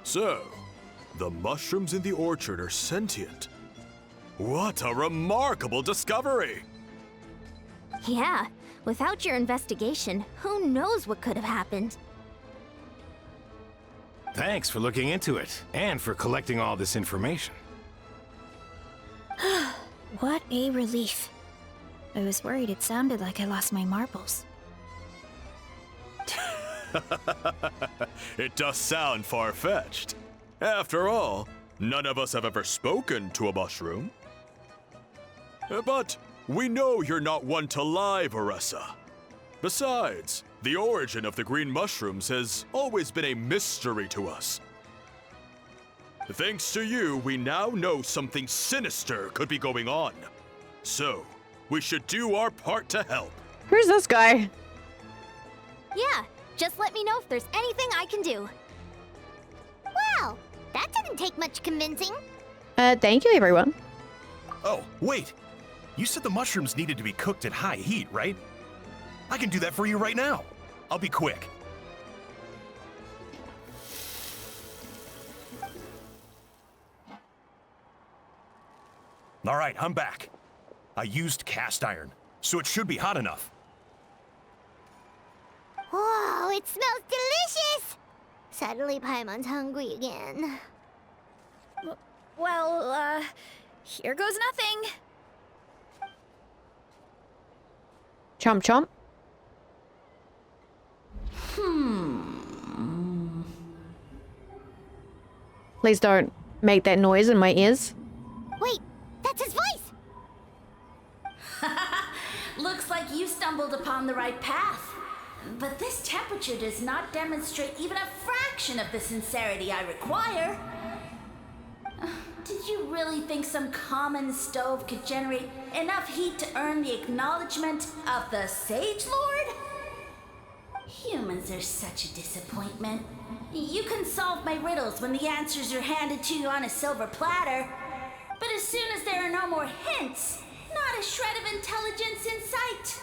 So, the mushrooms in the orchard are sentient. What a remarkable discovery! Yeah, without your investigation, who knows what could have happened? Thanks for looking into it, and for collecting all this information. What a relief. I was worried it sounded like I lost my marbles. It does sound far-fetched. After all, none of us have ever spoken to a mushroom. But we know you're not one to lie, Varesa. Besides, the origin of the green mushrooms has always been a mystery to us. Thanks to you, we now know something sinister could be going on. So, we should do our part to help. Who's this guy? Yeah, just let me know if there's anything I can do. Wow, that didn't take much convincing. Thank you, everyone. Oh, wait. You said the mushrooms needed to be cooked at high heat, right? I can do that for you right now. I'll be quick. All right, I'm back. I used cast iron, so it should be hot enough. Whoa, it smells delicious! Suddenly Paimon's hungry again. Well, here goes nothing. Chomp chomp. Please don't make that noise in my ears. Wait, that's his voice! Looks like you stumbled upon the right path. But this temperature does not demonstrate even a fraction of the sincerity I require. Did you really think some common stove could generate enough heat to earn the acknowledgement of the Sage Lord? Humans are such a disappointment. You can solve my riddles when the answers are handed to you on a silver platter. But as soon as there are no more hints, not a shred of intelligence in sight.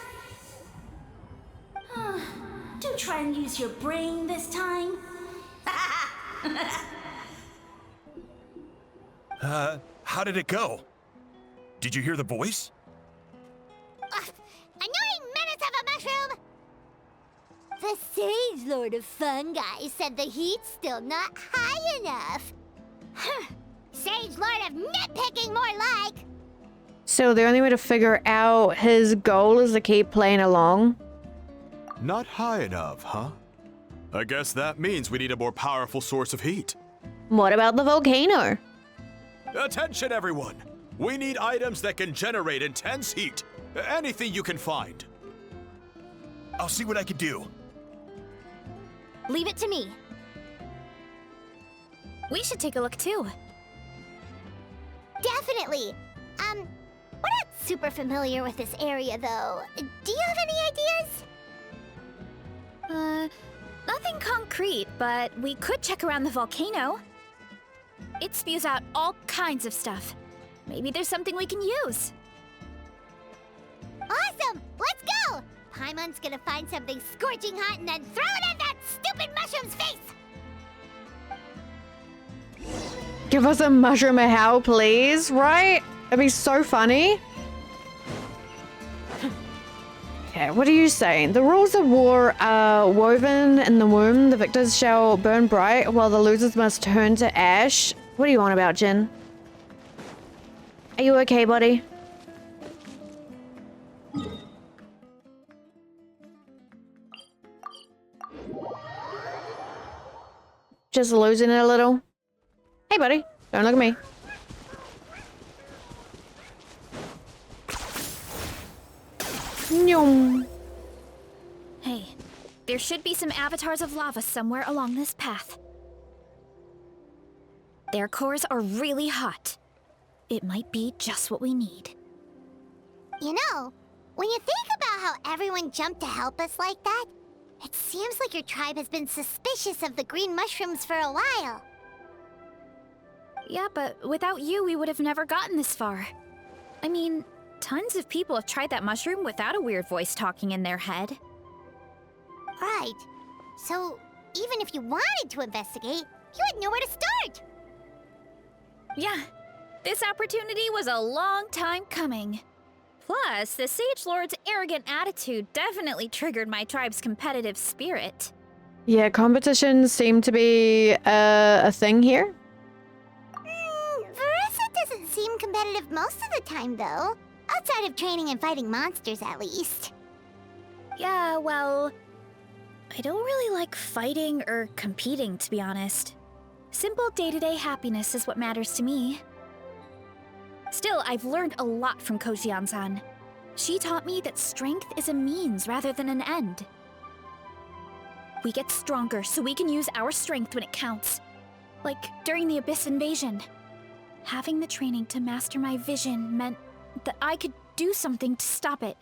Do try and use your brain this time. How did it go? Did you hear the voice? Annoying menace of a mushroom! The Sage Lord of Fungi said the heat's still not high enough. Sage Lord of nitpicking, more like! So the only way to figure out his goal is to keep playing along? Not high enough, huh? I guess that means we need a more powerful source of heat. What about the volcano? Attention, everyone! We need items that can generate intense heat. Anything you can find. I'll see what I can do. Leave it to me. We should take a look too. Definitely. We're not super familiar with this area, though. Do you have any ideas? Nothing concrete, but we could check around the volcano. It spews out all kinds of stuff. Maybe there's something we can use. Awesome! Let's go! Paimon's gonna find something scorching hot and then throw it at that stupid mushroom's face! Give us a mushroom a howl, please, right? It'd be so funny. Okay, what are you saying? The rules of war are woven in the womb. The victors shall burn bright, while the losers must turn to ash. What are you on about, Jin? Are you okay, buddy? Just losing it a little. Hey, buddy. Don't look at me. Nyum. Hey, there should be some avatars of lava somewhere along this path. Their cores are really hot. It might be just what we need. You know, when you think about how everyone jumped to help us like that, it seems like your tribe has been suspicious of the green mushrooms for a while. Yeah, but without you, we would have never gotten this far. I mean, tons of people have tried that mushroom without a weird voice talking in their head. Right. So, even if you wanted to investigate, you had nowhere to start. Yeah, this opportunity was a long time coming. Plus, the Sage Lord's arrogant attitude definitely triggered my tribe's competitive spirit. Yeah, competitions seem to be a thing here. Varesa doesn't seem competitive most of the time, though. Outside of training and fighting monsters, at least. Yeah, well, I don't really like fighting or competing, to be honest. Simple day-to-day happiness is what matters to me. Still, I've learned a lot from Kojian-san. She taught me that strength is a means rather than an end. We get stronger so we can use our strength when it counts. Like during the Abyss invasion. Having the training to master my vision meant that I could do something to stop it.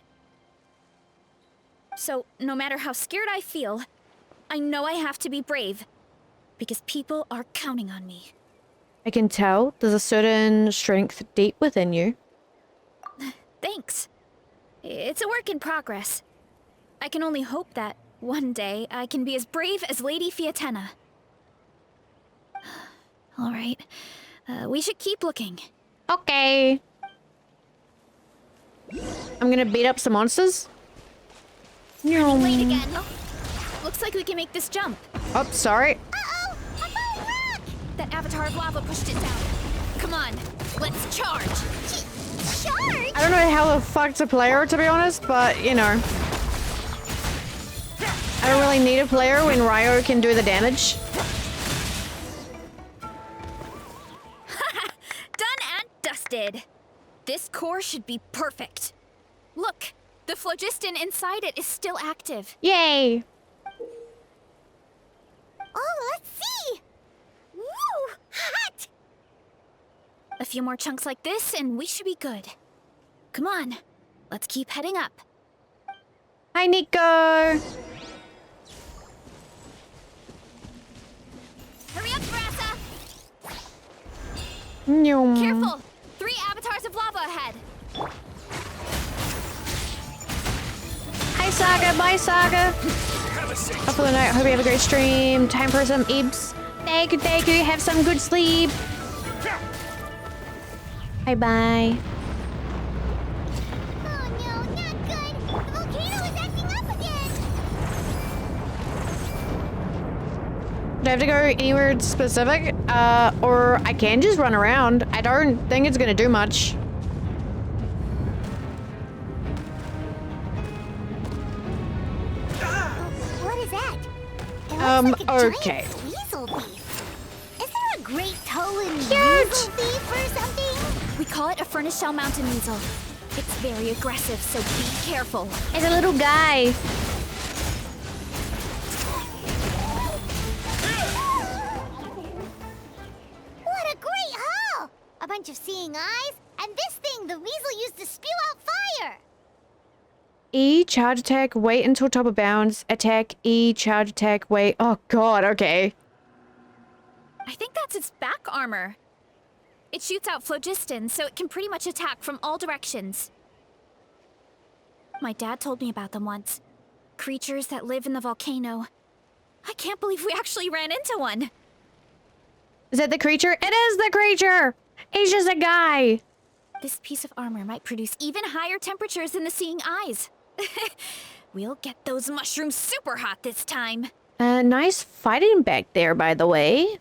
So, no matter how scared I feel, I know I have to be brave. Because people are counting on me. I can tell there's a certain strength deep within you. Thanks. It's a work in progress. I can only hope that one day I can be as brave as Lady Fiatena. All right. We should keep looking. Okay. I'm gonna beat up some monsters. Running late again. Looks like we can make this jump. Oh, sorry. Uh-oh! A falling rock! That avatar of lava pushed it down. Come on, let's charge. Charge? I don't know how the fuck to play her, to be honest, but, you know. I don't really need a player when Ryo can do the damage. Done and dusted. This core should be perfect. Look, the phlogiston inside it is still active. Yay! Oh, let's see! Woo! Hot! A few more chunks like this and we should be good. Come on, let's keep heading up. Hi, Nico! Hurry up, Varesa! Nyum. Careful! 3 avatars of lava ahead. Hi, Saga. Bye, Saga. Up for the night. Hope you have a great stream. Time for some eeps. Thank you, thank you. Have some good sleep. Bye-bye. Oh no, not good! The volcano is acting up again! Do I have to go anywhere specific? Or I can just run around. I don't think it's gonna do much. What is that? It Like a Okay. giant weasel thief. Is there a great Tolan Cute. weasel thief or something? We call it a furnace shell mountain weasel. It's very aggressive, so be careful. It's a little guy. What a great haul! A bunch of seeing eyes, and this thing the weasel used to spew out fire! E, charge attack, wait until top of bounds, attack, E, charge attack, wait. Oh god, okay. I think that's its back armor. It shoots out phlogiston, so it can pretty much attack from all directions. My dad told me about them once. Creatures that live in the volcano. I can't believe we actually ran into one. Is that the creature? It is the creature! He's just a guy! This piece of armor might produce even higher temperatures than the seeing eyes. We'll get those mushrooms super hot this time. Nice fighting back there, by the way.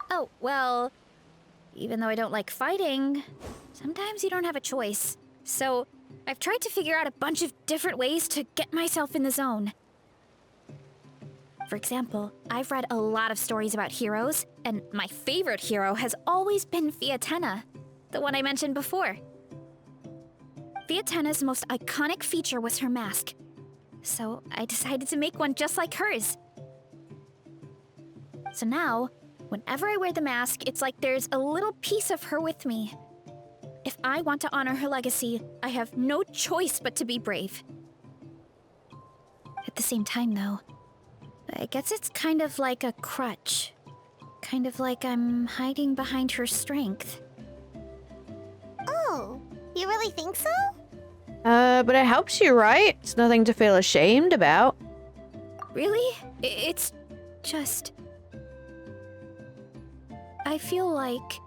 Oh, well, even though I don't like fighting, sometimes you don't have a choice. So, I've tried to figure out a bunch of different ways to get myself in the zone. For example, I've read a lot of stories about heroes, and my favorite hero has always been Fiatenna, the one I mentioned before. Fiatenna's most iconic feature was her mask, so I decided to make one just like hers. So now, whenever I wear the mask, it's like there's a little piece of her with me. If I want to honor her legacy, I have no choice but to be brave. At the same time, though, I guess it's kind of like a crutch. Kind of like I'm hiding behind her strength. Oh, you really think so? But it helps you, right? It's nothing to feel ashamed about. Really? It's just... I feel like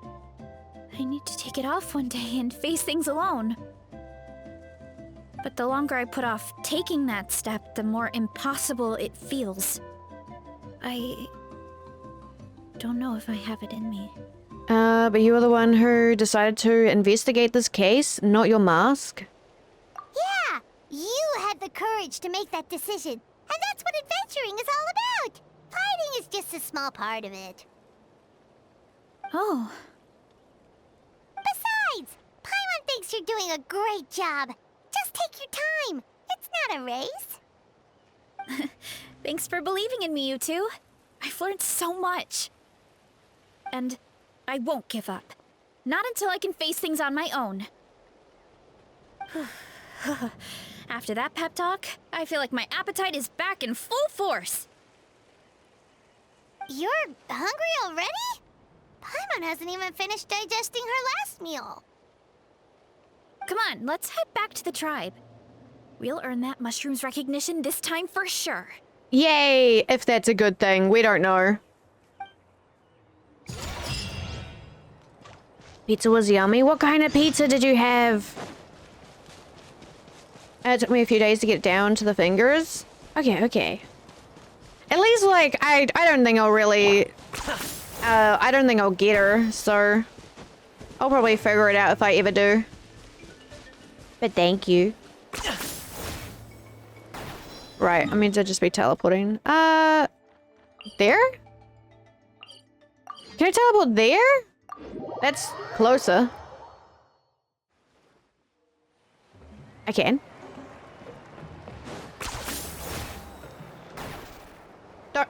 I need to take it off one day and face things alone. But the longer I put off taking that step, the more impossible it feels. I don't know if I have it in me. But you were the one who decided to investigate this case, not your mask. Yeah, you had the courage to make that decision. And that's what adventuring is all about. Fighting is just a small part of it. Oh. Besides, Paimon thinks you're doing a great job. Just take your time. It's not a race. Thanks for believing in me, you two. I've learned so much. And I won't give up. Not until I can face things on my own. After that pep talk, I feel like my appetite is back in full force. You're hungry already? Paimon hasn't even finished digesting her last meal. Come on, let's head back to the tribe. We'll earn that mushroom's recognition this time for sure. Yay! If that's a good thing, we don't know. Pizza was yummy. What kind of pizza did you have? It took me a few days to get down to the fingers. Okay, okay. At least, like, I don't think I'll really... I don't think I'll get her, so... I'll probably figure it out if I ever do. But thank you. Right, I mean to just be teleporting. There? Can I teleport there? That's closer. I can. Don't.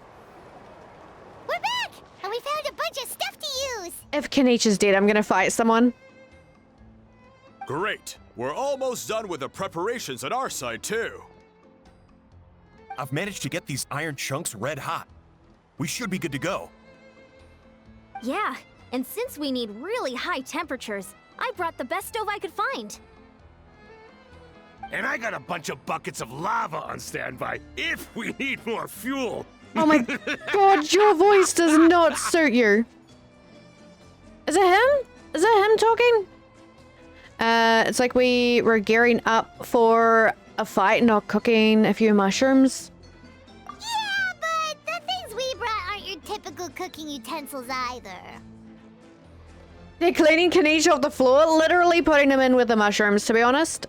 We're back! And we found a bunch of stuff to use! If Kanichi's dead, I'm gonna fight someone. Great. We're almost done with the preparations on our side, too. I've managed to get these iron chunks red hot. We should be good to go. Yeah, and since we need really high temperatures, I brought the best stove I could find. And I got a bunch of buckets of lava on standby if we need more fuel. Oh my god, your voice does not suit you. Is it him? Is it him talking? It's like we were gearing up for a fight, not cooking a few mushrooms. Yeah, but the things we brought aren't your typical cooking utensils either. They're cleaning Kanichi off the floor, literally putting him in with the mushrooms, to be honest.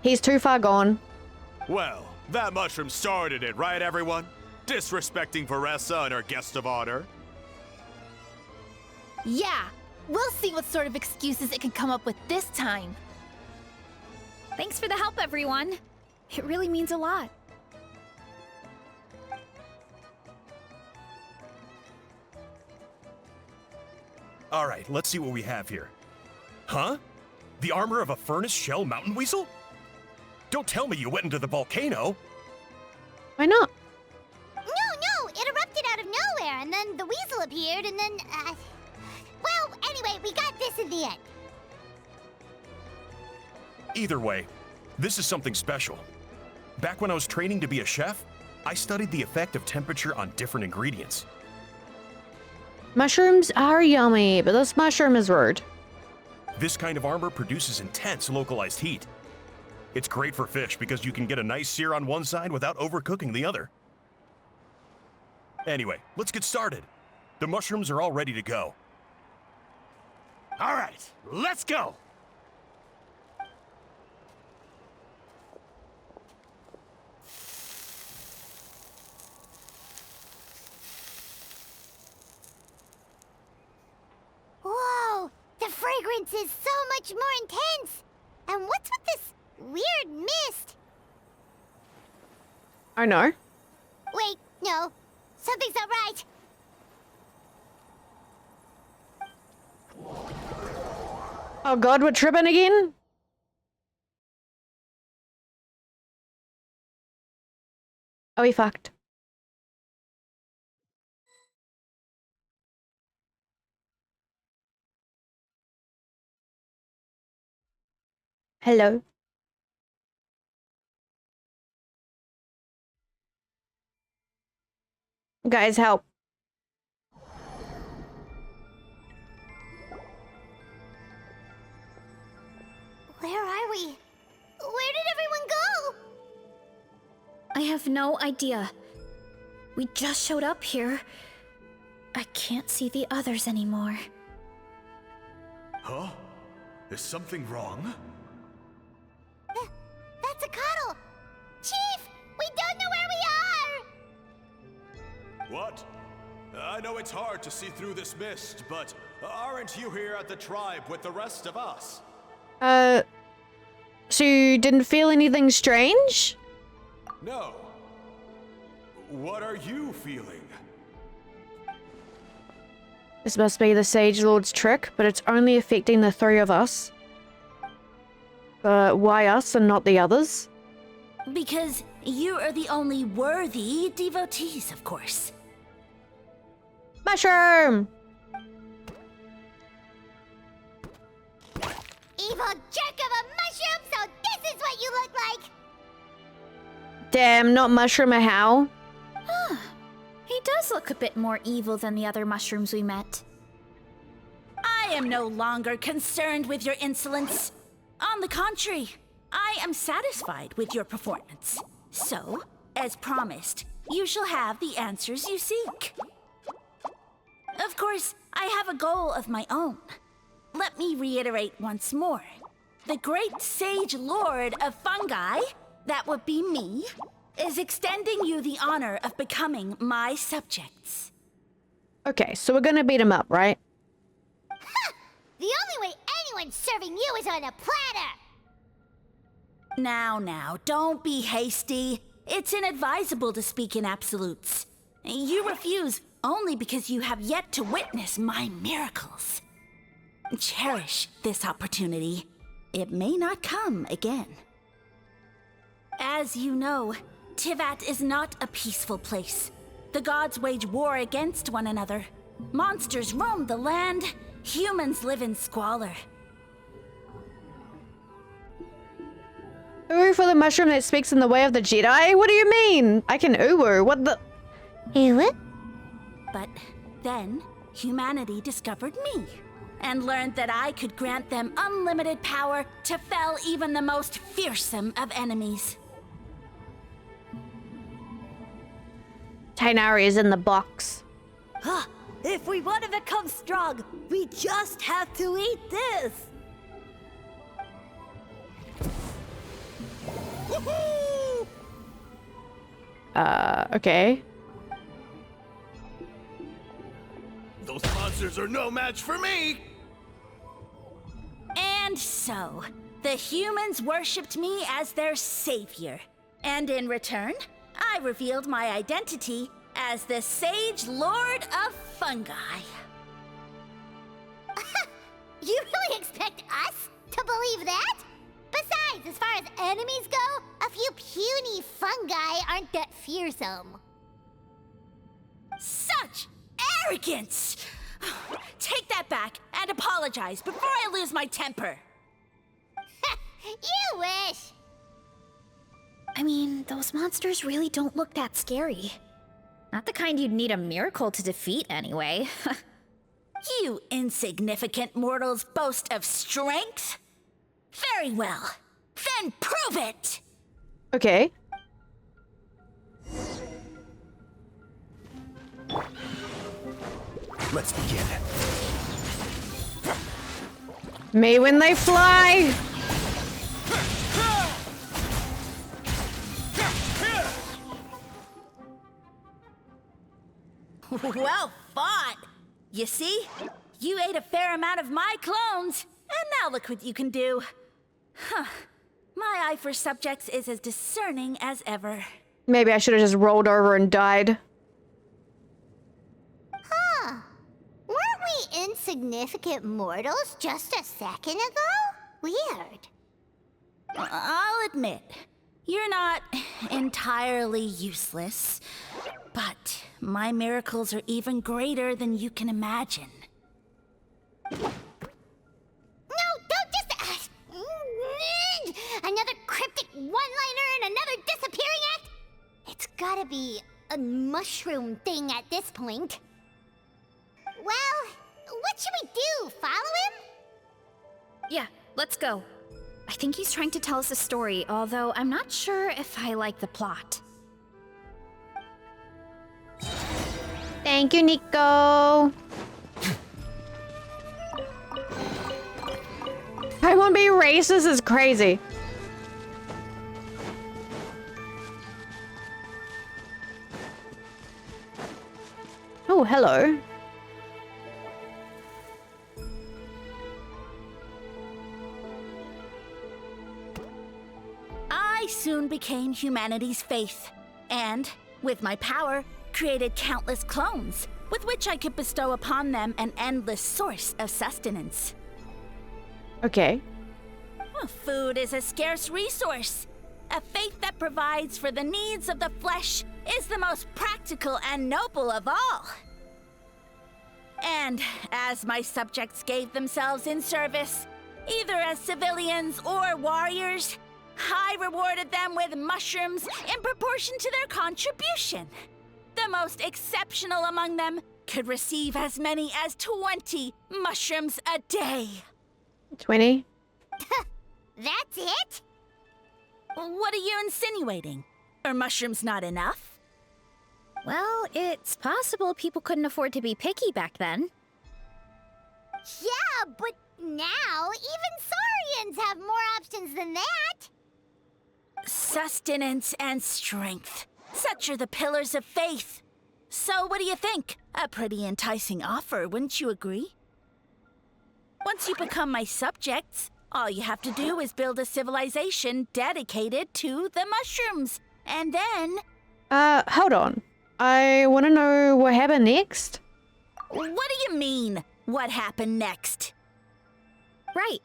He's too far gone. Well, that mushroom started it, right, everyone? Disrespecting Varesa and our guest of honor. Yeah, we'll see what sort of excuses it can come up with this time. Thanks for the help, everyone. It really means a lot. All right, let's see what we have here. Huh? The armor of a furnace shell mountain weasel? Don't tell me you went into the volcano. Why not? No, it erupted out of nowhere, and then the weasel appeared, and then, well, anyway, we got this in the end. Either way, this is something special. Back when I was training to be a chef, I studied the effect of temperature on different ingredients. Mushrooms are yummy, but this mushroom is rude. This kind of armor produces intense localized heat. It's great for fish because you can get a nice sear on one side without overcooking the other. Anyway, let's get started. The mushrooms are all ready to go. All right, let's go. Whoa, the fragrance is so much more intense. And what's with this weird mist? I know. Wait, no, something's not right. Oh god, we're tripping again? Oh, we fucked. Hello. Guys, help. Where are we? Where did everyone go? I have no idea. We just showed up here. I can't see the others anymore. Huh? Is something wrong? That's a cuddle. Chief, we don't know where we are. What? I know it's hard to see through this mist, but aren't you here at the tribe with the rest of us? So you didn't feel anything strange? No. What are you feeling? This must be the Sage Lord's trick, but it's only affecting the three of us. But why us and not the others? Because you are the only worthy devotees, of course. Mushroom! Evil jerk of a mushroom, so this is what you look like. Damn, not mushroom a how? He does look a bit more evil than the other mushrooms we met. I am no longer concerned with your insolence. On the contrary, I am satisfied with your performance. So, as promised, you shall have the answers you seek. Of course, I have a goal of my own. Let me reiterate once more. The great Sage Lord of Fungi, that would be me, is extending you the honor of becoming my subjects. Okay, so we're gonna beat him up, right? Ha! The only way anyone's serving you is on a platter. Now, don't be hasty. It's inadvisable to speak in absolutes. You refuse only because you have yet to witness my miracles. Cherish this opportunity. It may not come again. As you know, Tivat is not a peaceful place. The gods wage war against one another. Monsters roam the land. Humans live in squalor. Ooh for the mushroom that speaks in the way of the Jedi? What do you mean? I can ooh, what the... Ew? But then, humanity discovered me, and learned that I could grant them unlimited power to fell even the most fearsome of enemies. Tainari is in the box. Huh. If we want to become strong, we just have to eat this. Okay. monsters are no match for me! And so, the humans worshipped me as their savior. And in return, I revealed my identity as the Sage Lord of Fungi. You really expect us to believe that? Besides, as far as enemies go, a few puny fungi aren't that fearsome. Such arrogance! Take that back and apologize before I lose my temper. You wish! I mean, those monsters really don't look that scary. Not the kind you'd need a miracle to defeat, anyway. You insignificant mortals boast of strength? Very well. Then prove it! Okay. Let's begin. Me when they fly! Well fought! You see? You ate a fair amount of my clones, and now look what you can do. Huh. My eye for subjects is as discerning as ever. Maybe I should have just rolled over and died. Huh. Weren't we insignificant mortals just a second ago? Weird. I'll admit, you're not entirely useless, but my miracles are even greater than you can imagine. No, don't just... another cryptic one-liner and another disappearing act? It's gotta be a mushroom thing at this point. Well, what should we do? Follow him? Yeah, let's go. I think he's trying to tell us a story, although I'm not sure if I like the plot. Thank you, Nico. I won't be racist is crazy. Oh, hello. I soon became humanity's faith, and, with my power, created countless clones, with which I could bestow upon them an endless source of sustenance. Okay. Well, food is a scarce resource. A faith that provides for the needs of the flesh is the most practical and noble of all. And as my subjects gave themselves in service, either as civilians or warriors, I rewarded them with mushrooms in proportion to their contribution. The most exceptional among them could receive as many as 20 mushrooms a day. 20? That's it? What are you insinuating? Are mushrooms not enough? Well, it's possible people couldn't afford to be picky back then. Yeah, but now even Saurians have more options than that. Sustenance and strength. Such are the pillars of faith. So what do you think? A pretty enticing offer, wouldn't you agree? Once you become my subjects, all you have to do is build a civilization dedicated to the mushrooms. And then... Hold on. I want to know what happened next. What do you mean, what happened next? Right.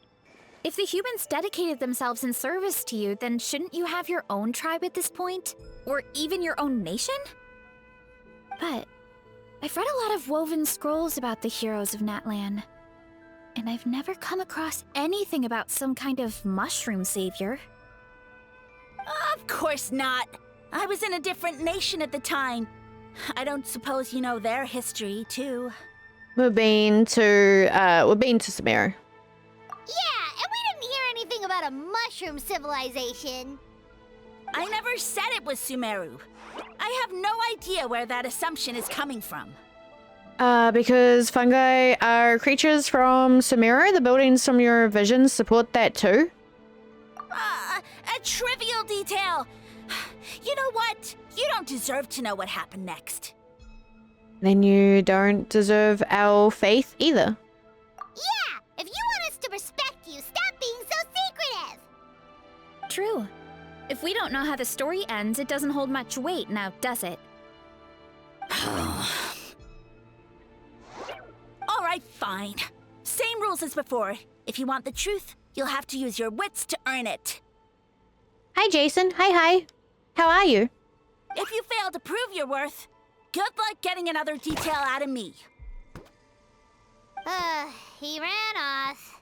If the humans dedicated themselves in service to you, then shouldn't you have your own tribe at this point? Or even your own nation? But I've read a lot of woven scrolls about the heroes of Natlan, and I've never come across anything about some kind of mushroom savior. Of course not. I was in a different nation at the time. I don't suppose you know their history, too. We've been to Sumeru. Yeah, and we didn't hear anything about a mushroom civilization. I never said it was Sumeru. I have no idea where that assumption is coming from. Because fungi are creatures from Sumeru. The buildings from your visions support that too. A trivial detail. You know what? You don't deserve to know what happened next. then you don't deserve our faith either. Yeah! If you want us to respect you, stop being so secretive! True. If we don't know how the story ends, it doesn't hold much weight now, does it? All right, fine. Same rules as before. If you want the truth, you'll have to use your wits to earn it. Hi, Jason. Hi. How are you? If you fail to prove your worth, good luck getting another detail out of me. He ran off.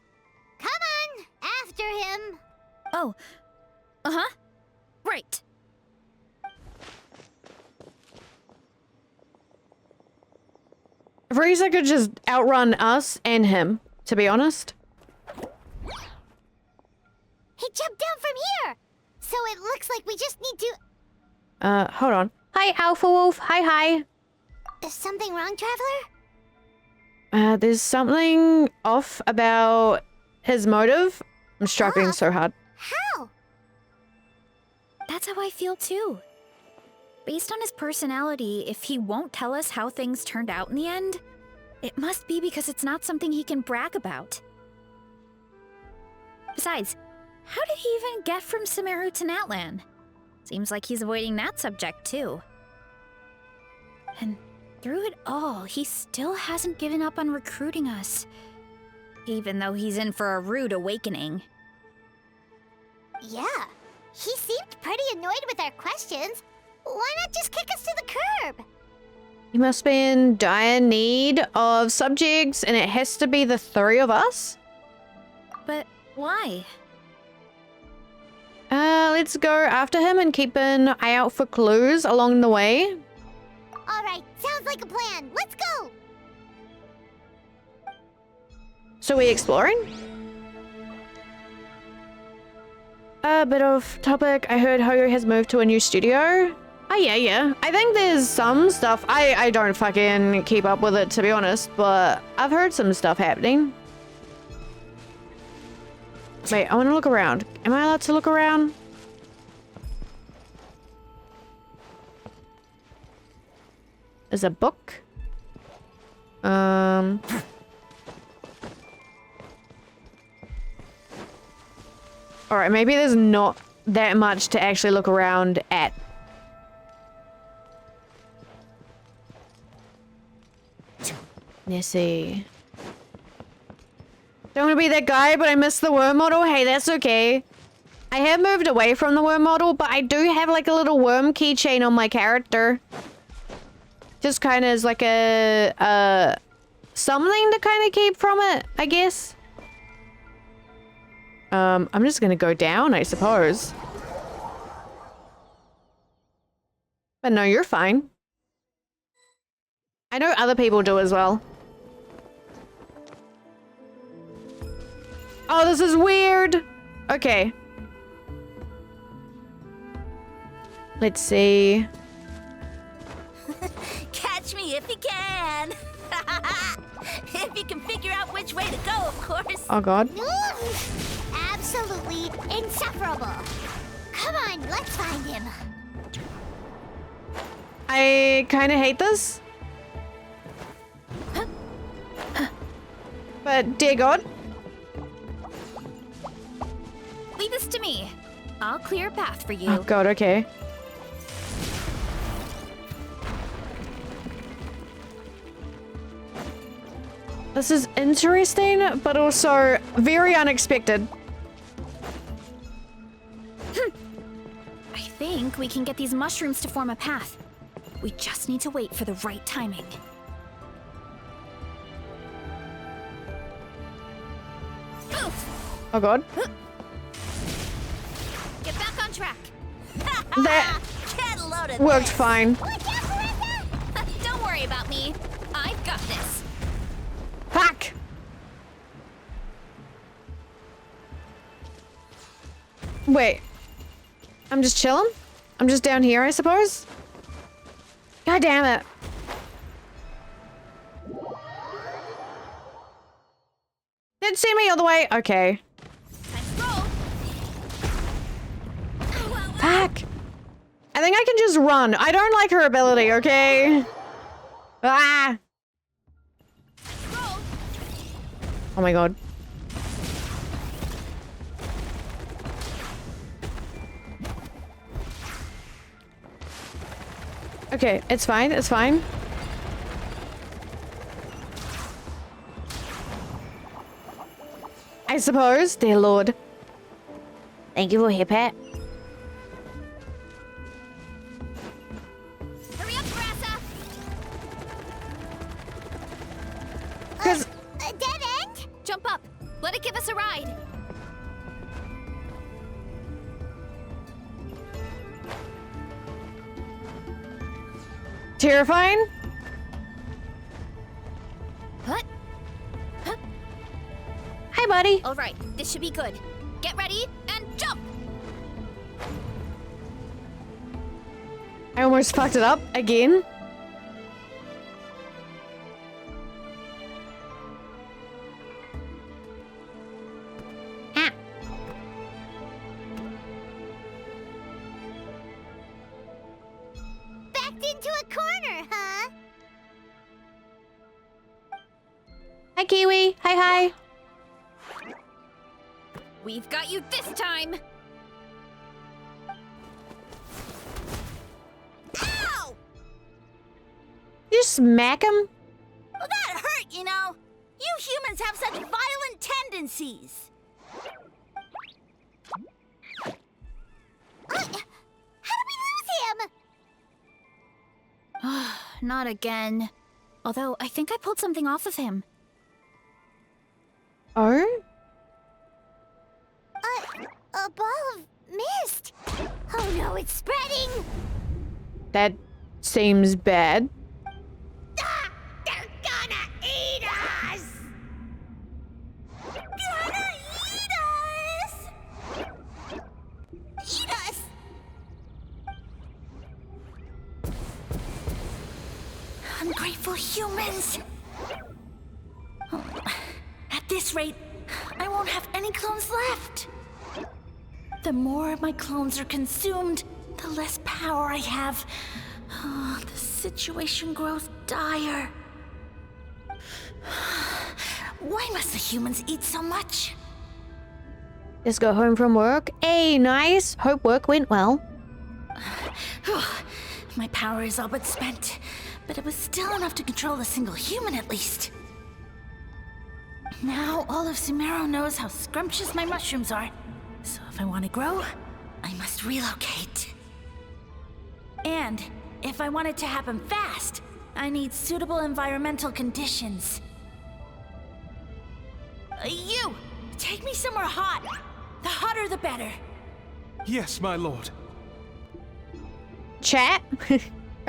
Come on, after him. Oh. Uh-huh. Right. Varesa could just outrun us and him, to be honest. He jumped down from here! So it looks like we just need to... Hold on. Hi, Alpha Wolf. Hi. Is something wrong, Traveler? There's something off about his motive. I'm struggling so hard. How? That's how I feel too. Based on his personality, if he won't tell us how things turned out in the end, it must be because it's not something he can brag about. Besides, how did he even get from Sumeru to Natlan? Seems like he's avoiding that subject too. And through it all, he still hasn't given up on recruiting us. Even though he's in for a rude awakening. Yeah. He seemed pretty annoyed with our questions. Why not just kick us to the curb? He must be in dire need of subjects, and it has to be the three of us? But why? Let's go after him and keep an eye out for clues along the way. Alright, sounds like a plan. Let's go! So we exploring? A bit off topic. I heard Hoyo has moved to a new studio. Oh, yeah. I think there's some stuff. I don't fucking keep up with it, to be honest, but I've heard some stuff happening. Wait, I want to look around. Am I allowed to look around? There's a book. Alright, maybe there's not that much to actually look around at. Let's see. Don't want to be that guy, but I missed the worm model. Hey, that's okay. I have moved away from the worm model, but I do have like a little worm keychain on my character. Just kind of as like a something to kind of keep from it, I guess. I'm just gonna go down, I suppose. But no, you're fine. I know other people do as well. Oh, this is weird. Okay. Let's see. Catch me if you can. If you can figure out which way to go, of course. Oh, God. Absolutely insufferable. Come on, let's find him. I kind of hate this. But, dear God. Leave this to me. I'll clear a path for you. Oh, God, okay. This is interesting, but also very unexpected. I think we can get these mushrooms to form a path. We just need to wait for the right timing. Oh, God. Get back on track. That Get a load of worked this. fine. Don't worry about me. I've got this. Fuck! Wait. I'm just chilling? I'm just down here, I suppose? God damn it. Didn't see me all the way. Okay. Fuck. I think I can just run. I don't like her ability, okay? Ah! Oh my god. Okay, it's fine, it's fine. I suppose, dear lord. Thank you for your pet. Hurry up, Varesa! Because A dead end? Jump up. Let it give us a ride. terrifying. What? Hi, buddy. All right, this should be good. Get ready and jump! I almost fucked it up again. Ah. Backed into a corner, huh? Hi, Kiwi. Hi. We've got you this time! Ow! You smack him? Well, that hurt, you know. You humans have such violent tendencies. How did we lose him? Not again. Although, I think I pulled something off of him. Oh? A ball of mist. Oh no, it's spreading. That seems bad. Ah, they're gonna eat us. Gonna eat us. Eat us. Ungrateful humans. Oh, at this rate, I won't have any clones left. The more my clones are consumed, the less power I have. Oh, the situation grows dire. Why must the humans eat so much? Just got home from work. Hey, nice. Hope work went well. My power is all but spent, but it was still enough to control a single human at least. Now all of Sumero knows how scrumptious my mushrooms are. So if I want to grow, I must relocate. And if I want it to happen fast, I need suitable environmental conditions. You! Take me somewhere hot. The hotter the better. Yes, my lord. Chat?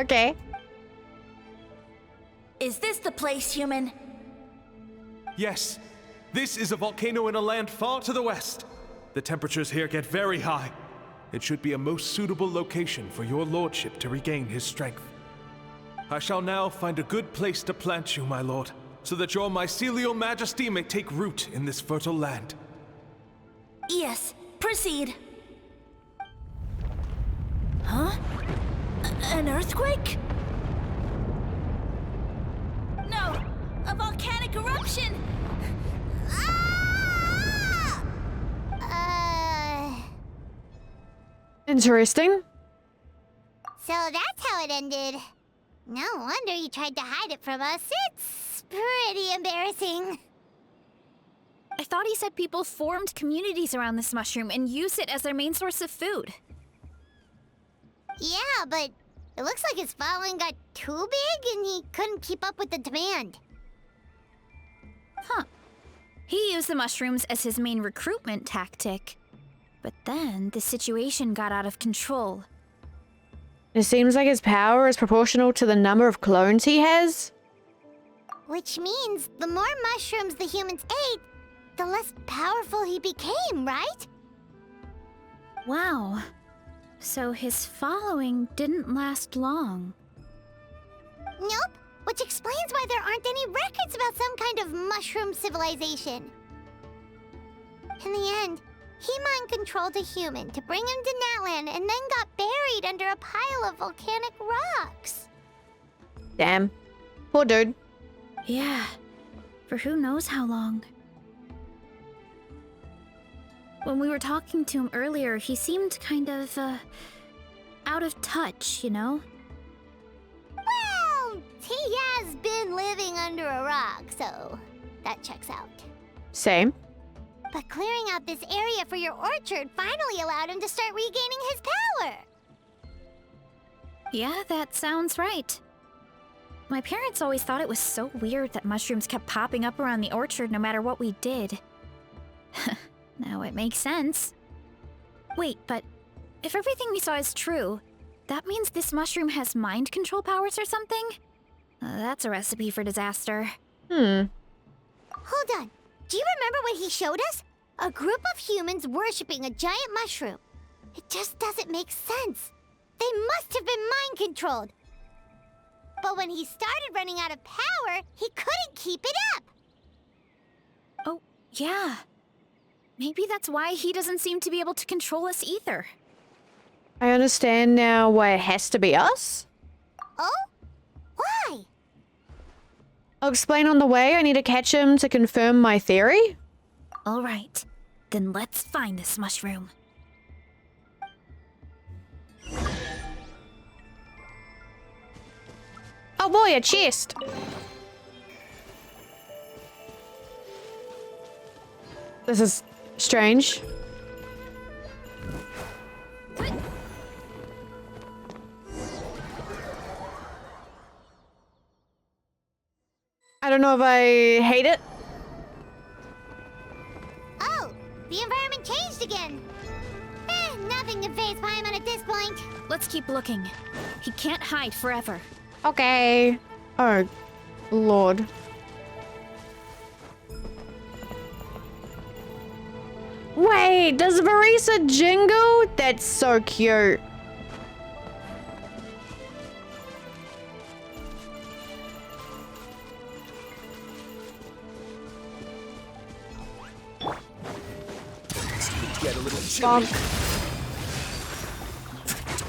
Okay. Is this the place, human? Yes. This is a volcano in a land far to the west. The temperatures here get very high. It should be a most suitable location for your lordship to regain his strength. I shall now find a good place to plant you, my lord, so that your mycelial majesty may take root in this fertile land. Yes, proceed. Huh? An earthquake? No, a volcanic eruption! Interesting. So that's how it ended. No wonder you tried to hide it from us. It's pretty embarrassing. I thought he said people formed communities around this mushroom and used it as their main source of food. Yeah, but it looks like his following got too big and he couldn't keep up with the demand. Huh. He used the mushrooms as his main recruitment tactic. But then the situation got out of control. It seems like his power is proportional to the number of clones he has. Which means the more mushrooms the humans ate, the less powerful he became, right? Wow. So his following didn't last long. Nope, which explains why there aren't any records about some kind of mushroom civilization. In the end, he mind-controlled a human to bring him to Natlan and then got buried under a pile of volcanic rocks. Damn. Poor dude. Yeah, for who knows how long. When we were talking to him earlier, he seemed kind of, out of touch, you know? Well, he has been living under a rock, so that checks out. Same. But clearing out this area for your orchard finally allowed him to start regaining his power. Yeah, that sounds right. My parents always thought it was so weird that mushrooms kept popping up around the orchard no matter what we did. Now it makes sense. Wait, but if everything we saw is true, that means this mushroom has mind control powers or something? That's a recipe for disaster. Hold on. Do you remember what he showed us? A group of humans worshipping a giant mushroom. It just doesn't make sense. They must have been mind controlled. But when he started running out of power, he couldn't keep it up. Oh, yeah. Maybe that's why he doesn't seem to be able to control us either. I understand now why it has to be us. Oh? Why? I'll explain on the way. I need to catch him to confirm my theory. All right, then let's find this mushroom. Oh boy, a chest. This is strange. I don't know if I hate it. Oh, the environment changed again. Nothing to face Paimon at this point. Let's keep looking. He can't hide forever. Okay. Oh, Lord. Wait, does Varesa jingle? That's so cute. Get a little chilly. Bonk.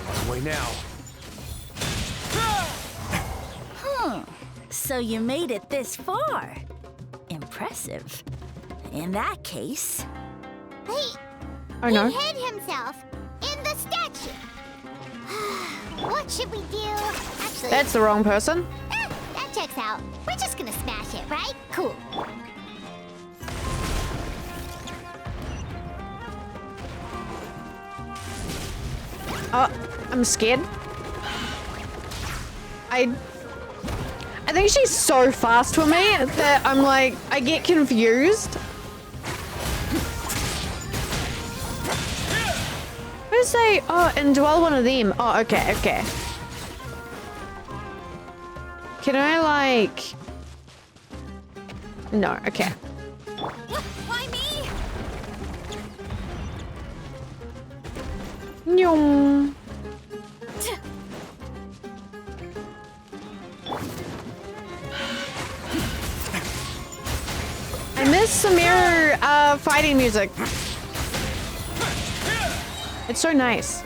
On the way now. So you made it this far. Impressive. In that case... Wait, Oh no. he hid himself in the statue. What should we do? Actually, That's the wrong person. that checks out. We're just gonna smash it, right? Cool. Oh, I'm scared. I think she's so fast for me that I'm like, I get confused. What did it say? Oh, indwell one of them. Oh, okay, okay. Can I like... No, okay. Why me? Nyong. I miss Samir fighting music. It's so nice.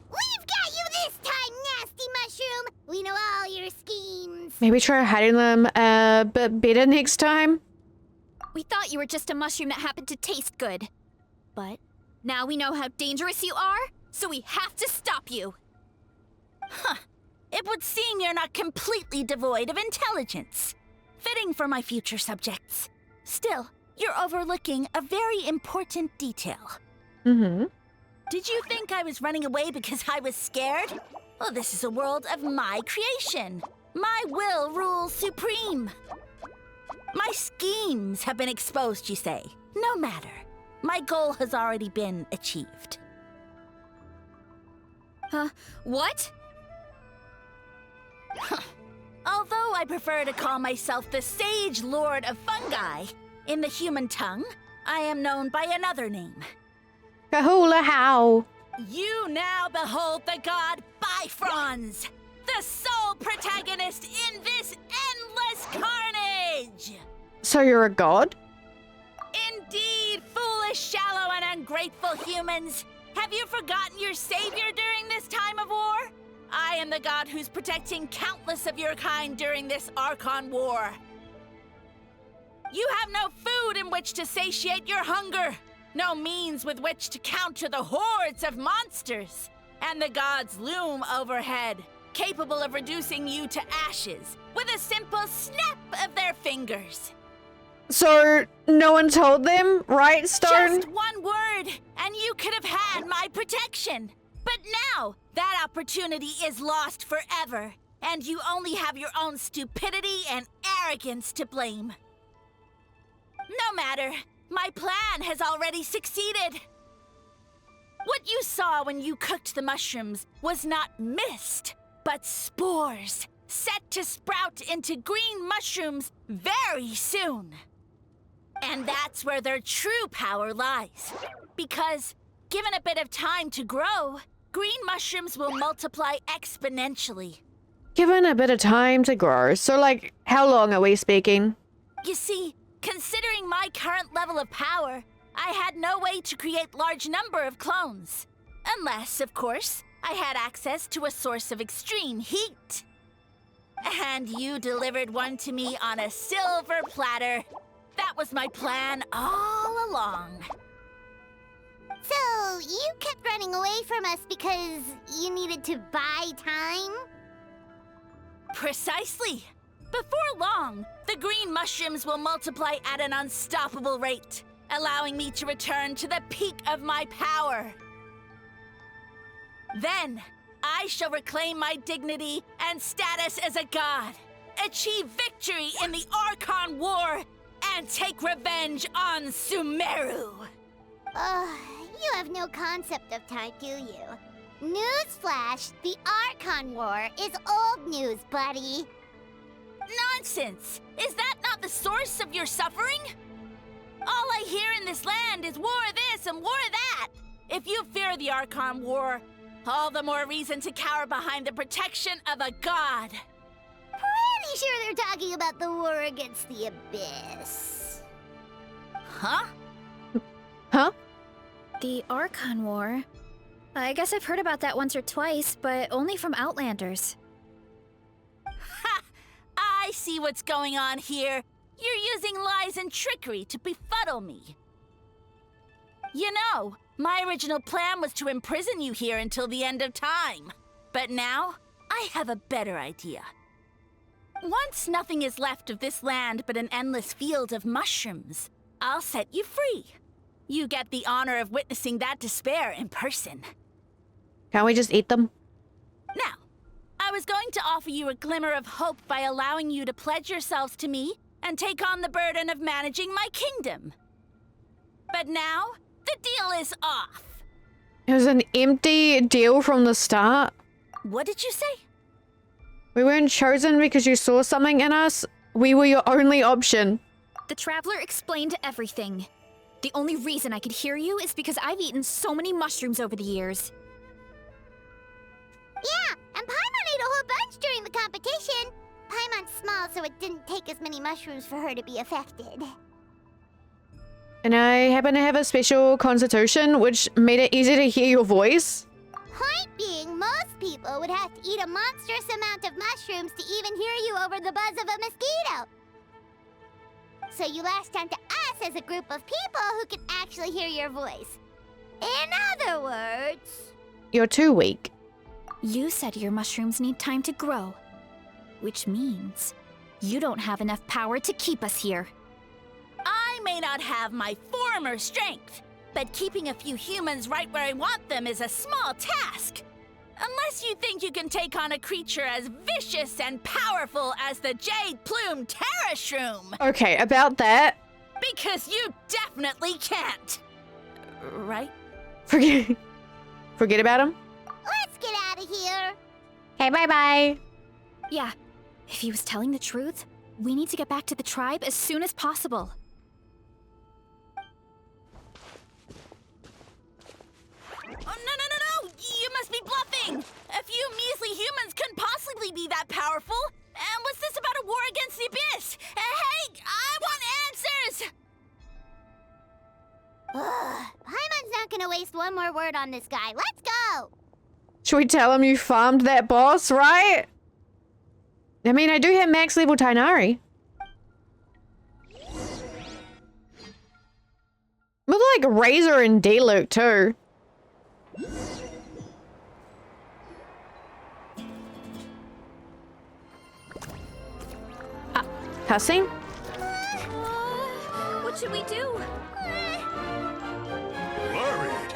We've got you this time, nasty mushroom. We know all your schemes. Maybe try hiding them a bit better next time. We thought you were just a mushroom that happened to taste good. But now we know how dangerous you are, so we have to stop you. Huh. It would seem you're not completely devoid of intelligence. Fitting for my future subjects. Still, you're overlooking a very important detail. Mm-hmm. Did you think I was running away because I was scared? Well, this is a world of my creation. My will rules supreme. My schemes have been exposed, you say. No matter. My goal has already been achieved. What? Although I prefer to call myself the Sage Lord of Fungi, in the human tongue, I am known by another name. Kahula how? You now behold the god Bifrons, the sole protagonist in this endless carnage! So you're a god? Indeed, foolish, shallow, and ungrateful humans! Have you forgotten your savior during this time of war? I am the god who's protecting countless of your kind during this Archon War. You have no food in which to satiate your hunger, no means with which to counter the hordes of monsters, and the gods loom overhead, capable of reducing you to ashes with a simple snap of their fingers. So, no one told them, right, Stone? Just one word, and you could have had my protection. But now, that opportunity is lost forever, and you only have your own stupidity and arrogance to blame. No matter, my plan has already succeeded. What you saw when you cooked the mushrooms was not mist, but spores, set to sprout into green mushrooms very soon. And that's where their true power lies. Because, given a bit of time to grow, green mushrooms will multiply exponentially. Given a bit of time to grow. So, like, how long are we speaking? You see, considering my current level of power, I had no way to create large number of clones. Unless, of course, I had access to a source of extreme heat. And you delivered one to me on a silver platter. That was my plan all along. So, you kept running away from us because you needed to buy time? Precisely. Before long, the green mushrooms will multiply at an unstoppable rate, allowing me to return to the peak of my power. Then, I shall reclaim my dignity and status as a god, achieve victory in the Archon War, and take revenge on Sumeru. You have no concept of time, do you? Newsflash, the Archon War is old news, buddy. Nonsense! Is that not the source of your suffering? All I hear in this land is war this and war that. If you fear the Archon War, all the more reason to cower behind the protection of a god. Pretty sure they're talking about the war against the Abyss. Huh? Huh? The Archon War? I guess I've heard about that once or twice, but only from Outlanders. Ha! I see what's going on here. You're using lies and trickery to befuddle me. You know, my original plan was to imprison you here until the end of time. But now, I have a better idea. Once nothing is left of this land but an endless field of mushrooms, I'll set you free. You get the honor of witnessing that despair in person. Can't we just eat them? Now, I was going to offer you a glimmer of hope by allowing you to pledge yourselves to me and take on the burden of managing my kingdom. But now, the deal is off. It was an empty deal from the start. What did you say? We weren't chosen because you saw something in us. We were your only option. The Traveler explained everything. The only reason I could hear you is because I've eaten so many mushrooms over the years. Yeah, and Paimon ate a whole bunch during the competition. Paimon's small, so it didn't take as many mushrooms for her to be affected. And I happen to have a special constitution, which made it easy to hear your voice. Point being, most people would have to eat a monstrous amount of mushrooms to even hear you over the buzz of a mosquito. So you latched onto us as a group of people who can actually hear your voice. In other words... You're too weak. You said your mushrooms need time to grow. Which means you don't have enough power to keep us here. I may not have my former strength, but keeping a few humans right where I want them is a small task. Unless you think you can take on a creature as vicious and powerful as the Jade-Plume Terrashroom. Okay, about that. Because you definitely can't. Right? Forget about him? Let's get out of here. Okay, bye-bye. Yeah, if he was telling the truth, we need to get back to the tribe as soon as possible. Oh, no! You must be bluffing! A few measly humans couldn't possibly be that powerful! And what's this about a war against the Abyss? Hey, I want answers! Paimon's not waste one more word on this guy. Let's go! Should we tell him you farmed that boss, right? I mean, I do have max level Tainari. With like Razor and D-Luke too. Cussing? What should we do? Worried?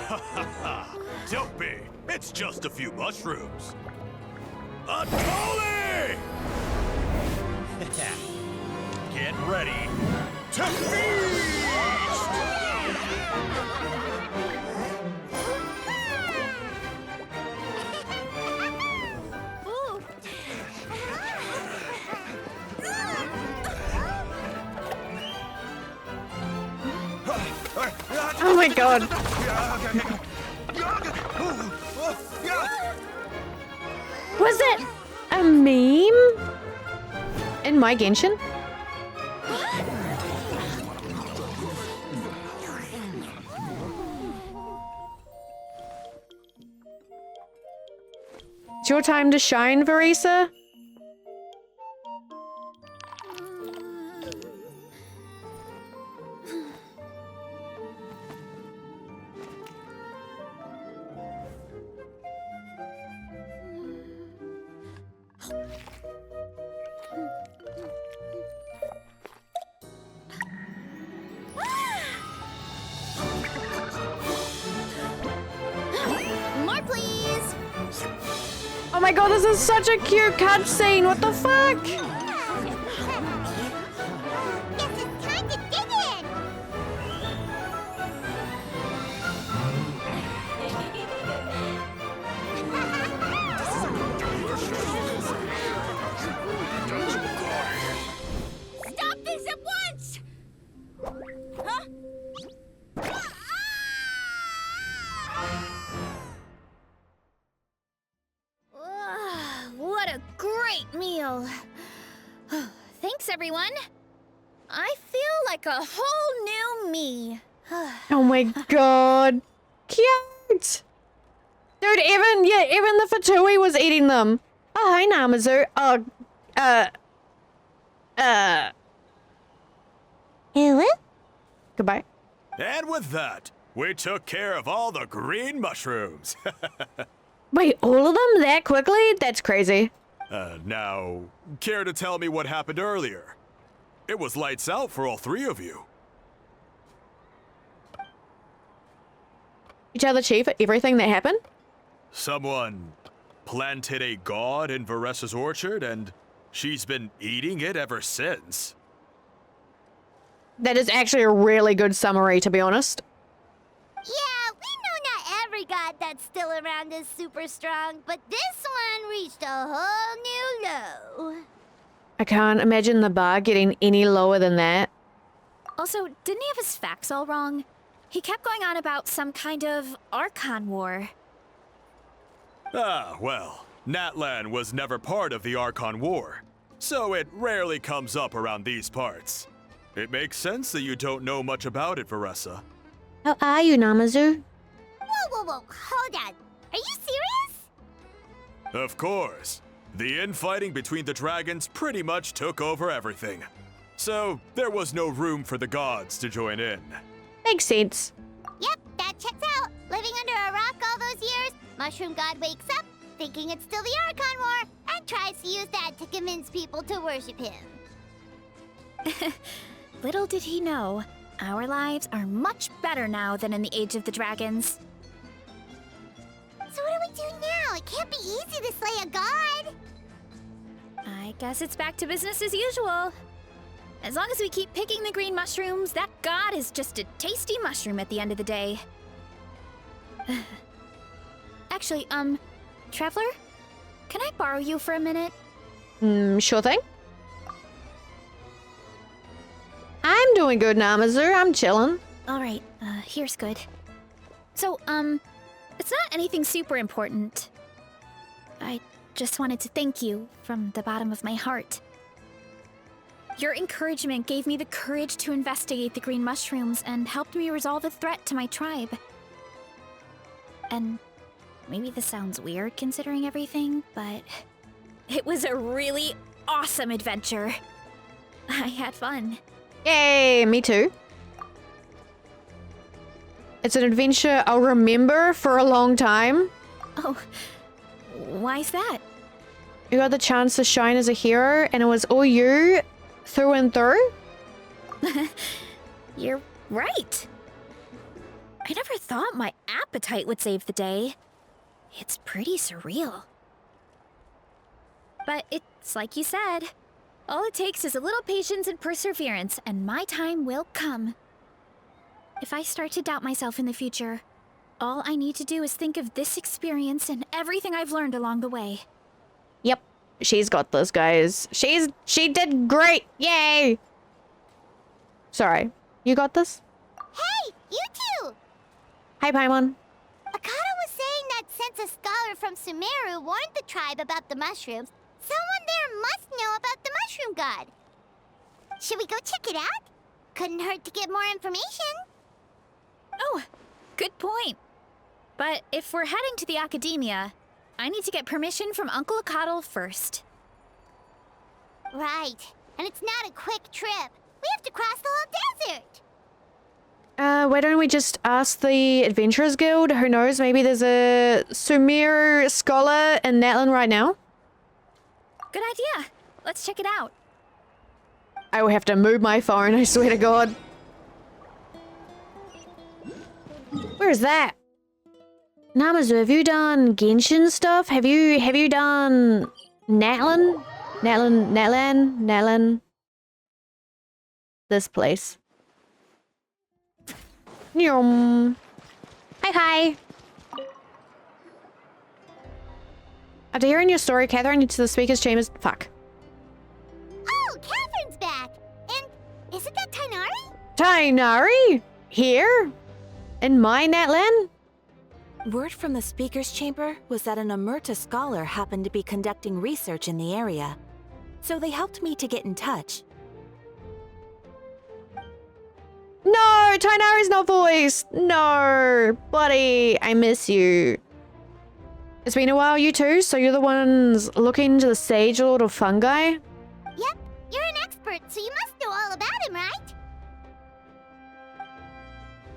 Ha ha ha! Don't be. It's just a few mushrooms. Atoli! Get ready to feast! Oh my god. Was it a meme? In my Genshin? It's your time to shine, Varesa. More, please! Oh my god, this is such a cute cutscene. What the fuck? Guess it's time to dig in! Stop this at once! Huh? What a great meal. Thanks, everyone. I feel like a whole new me. Oh my god. Cute. Dude, even the Fatui was eating them. Oh, hi, Namazu. Goodbye. And with that, we took care of all the green mushrooms. Wait, all of them that quickly? That's crazy. Now, care to tell me what happened earlier? It was lights out for all three of you. You tell the chief everything that happened? Someone planted a god in Varesa's orchard, and she's been eating it ever since. That is actually a really good summary, to be honest. Yeah, we know not every god that's still around is super strong, but this one reached a whole new low. I can't imagine the bar getting any lower than that. Also, didn't he have his facts all wrong? He kept going on about some kind of Archon War. Ah, well, Natlan was never part of the Archon War, so it rarely comes up around these parts. It makes sense that you don't know much about it, Varesa. How are you, Namazu? Whoa, hold on. Are you serious? Of course. The infighting between the dragons pretty much took over everything. So, there was no room for the gods to join in. Makes sense. Yep, that checks out. Living under a rock all those years, Mushroom God wakes up, thinking it's still the Archon War, and tries to use that to convince people to worship him. Little did he know, our lives are much better now than in the Age of the Dragons. So what do we do now? It can't be easy to slay a god. I guess it's back to business as usual. As long as we keep picking the green mushrooms, that god is just a tasty mushroom at the end of the day. Actually, Traveler? Can I borrow you for a minute? Sure thing. I'm doing good, Namazu. I'm chilling. Alright, here's good. So, it's not anything super important. I just wanted to thank you from the bottom of my heart. Your encouragement gave me the courage to investigate the green mushrooms and helped me resolve a threat to my tribe. And maybe this sounds weird considering everything, but it was a really awesome adventure. I had fun. Yay, me too. It's an adventure I'll remember for a long time. Oh, why's that? You got the chance to shine as a hero, and it was all you, through and through. You're right. I never thought my appetite would save the day. It's pretty surreal. But it's like you said. All it takes is a little patience and perseverance, and my time will come. If I start to doubt myself in the future, all I need to do is think of this experience and everything I've learned along the way. Yep, she's got this, guys. She did great. Yay. Sorry, you got this? Hey, you two! Hi, Paimon. Akata was saying that since a scholar from Sumeru warned the tribe about the mushrooms, someone there must know about the mushroom god. Should we go check it out? Couldn't hurt to get more information. Oh, good point. But if we're heading to the academia, I need to get permission from Uncle Akatl first. Right, and it's not a quick trip. We have to cross the whole desert. Why don't we just ask the Adventurers Guild? Who knows, maybe there's a Sumeru scholar in Natlan right now? Good idea. Let's check it out. I will have to move my phone, I swear to God. Where is that? Namazu, have you done Genshin stuff? Have you done Natlan? Natlan? This place. Nyum. Hi. After hearing your story, Catherine into the speaker's chambers. Fuck. Oh, Catherine's back! And isn't that Tainari? Tainari? Here? In my Natlan? Word from the speaker's chamber was that an Omerta scholar happened to be conducting research in the area. So they helped me to get in touch. No, Tainari's not voiced. No, buddy, I miss you. It's been a while, you two, so you're the ones looking to the Sage Lord of Fungi? Yep, you're an expert, so you must know all about him, right?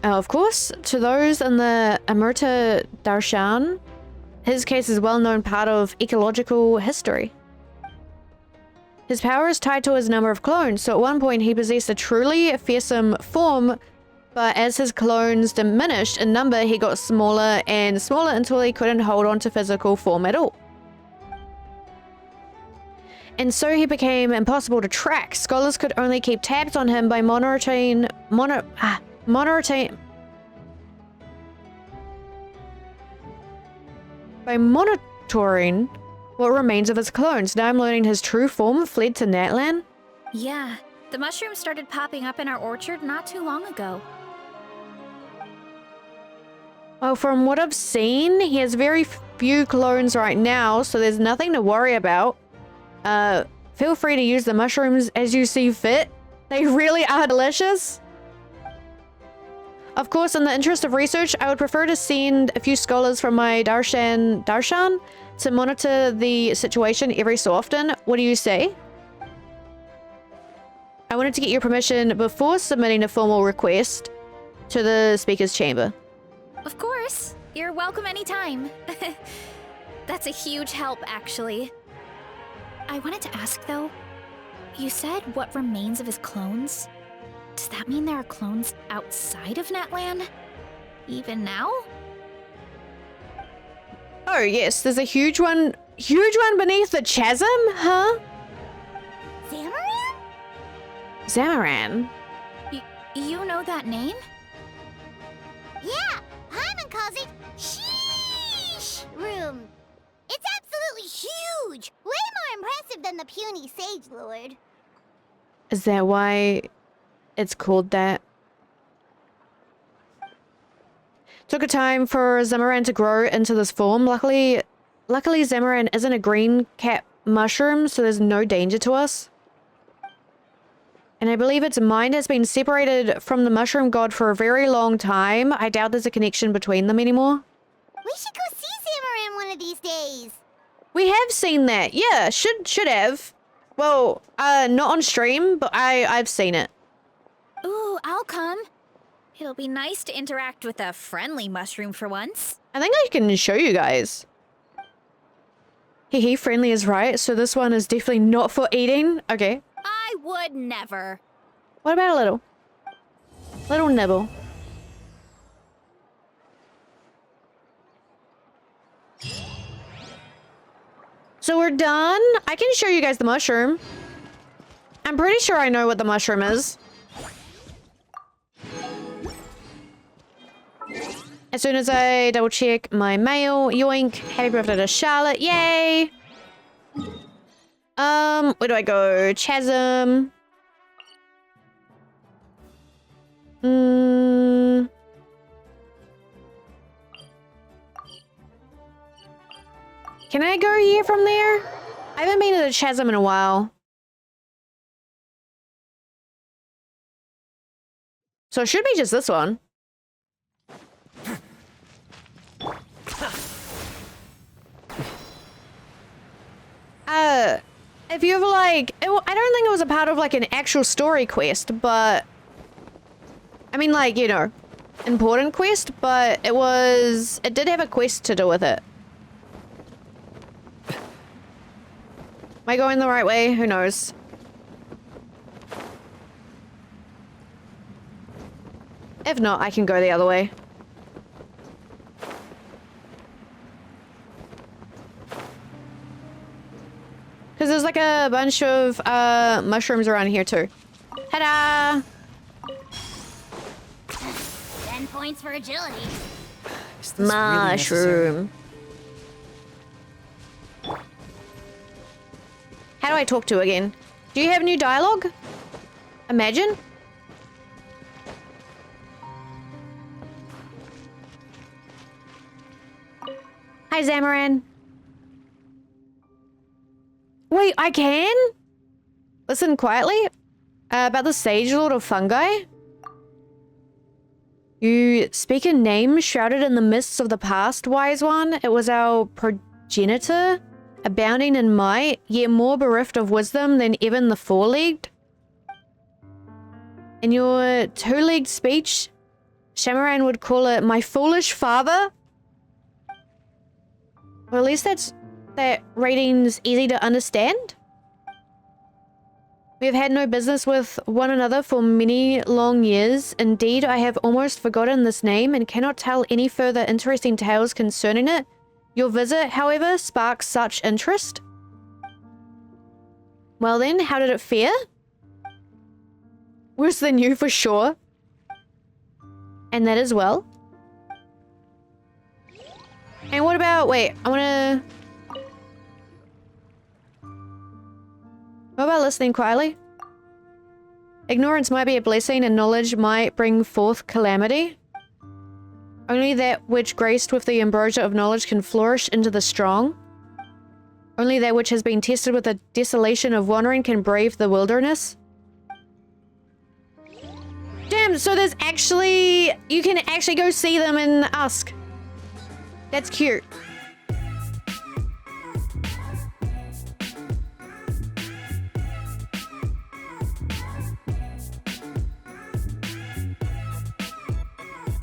Of course, to those in the Amrita Darshan, his case is a well-known part of ecological history. His power is tied to his number of clones, so at one point he possessed a truly fearsome form, but as his clones diminished in number, he got smaller and smaller until he couldn't hold on to physical form at all. And so he became impossible to track. Scholars could only keep tabs on him by monitoring what remains of his clones. Now I'm learning his true form fled to Natlan. Yeah, the mushrooms started popping up in our orchard not too long ago. Well, from what I've seen, he has very few clones right now, so there's nothing to worry about. Feel free to use the mushrooms as you see fit. They really are delicious. Of course, in the interest of research, I would prefer to send a few scholars from my Darshan to monitor the situation every so often. What do you say? I wanted to get your permission before submitting a formal request to the speaker's chamber. Of course. You're welcome anytime. That's a huge help, actually. I wanted to ask, though. You said what remains of his clones? Does that mean there are clones outside of Natlan? Even now? Oh, yes. There's a huge one beneath the chasm, huh? Zamaran? Zamaran? You know that name? Yeah, Paimon calls it Sheesh Room. It's absolutely huge! Way more impressive than the puny Sage Lord. Is that why it's called that? Took a time for Zamaran to grow into this form. Luckily Zamaran isn't a green cap mushroom, so there's no danger to us. And I believe its mind has been separated from the mushroom god for a very long time. I doubt there's a connection between them anymore. We should go see Zamarin one of these days. We have seen that. Yeah, should have. Well, not on stream, but I've seen it. Ooh, I'll come. It'll be nice to interact with a friendly mushroom for once. I think I can show you guys. Hee friendly is right, so this one is definitely not for eating. Okay. I would never. What about a little? Little nibble. So we're done. I can show you guys the mushroom. I'm pretty sure I know what the mushroom is. As soon as I double check my mail, yoink, happy birthday to Charlotte, yay! Where do I go? Chasm. Can I go here from there? I haven't been to the Chasm in a while. So it should be just this one. If you ever like, I don't think it was a part of like an actual story quest, but I mean like, you know, important quest, but it did have a quest to do with it. Am I going the right way? Who knows? If not, I can go the other way. Because there's like a bunch of mushrooms around here too. Ta-da! 10 points for agility. Mushroom. How do I talk to again? Do you have new dialogue? Imagine? Hi, Zamarin. Wait, I can? Listen quietly. About the Sage Lord of Fungi? You speak a name shrouded in the mists of the past, wise one. It was our progenitor, abounding in might, yet more bereft of wisdom than even the four-legged. In your two-legged speech, Shamaran would call it my foolish father. Or at least that rating's easy to understand. We have had no business with one another for many long years. Indeed, I have almost forgotten this name and cannot tell any further interesting tales concerning it. Your visit, however, sparks such interest. Well then, how did it fare? Worse than you for sure. And that as well. And what about, wait, what about listening quietly? Ignorance might be a blessing and knowledge might bring forth calamity. Only that which graced with the ambrosia of knowledge can flourish into the strong. Only that which has been tested with the desolation of wandering can brave the wilderness. Damn, so there's actually, you can actually go see them and ask. That's cute.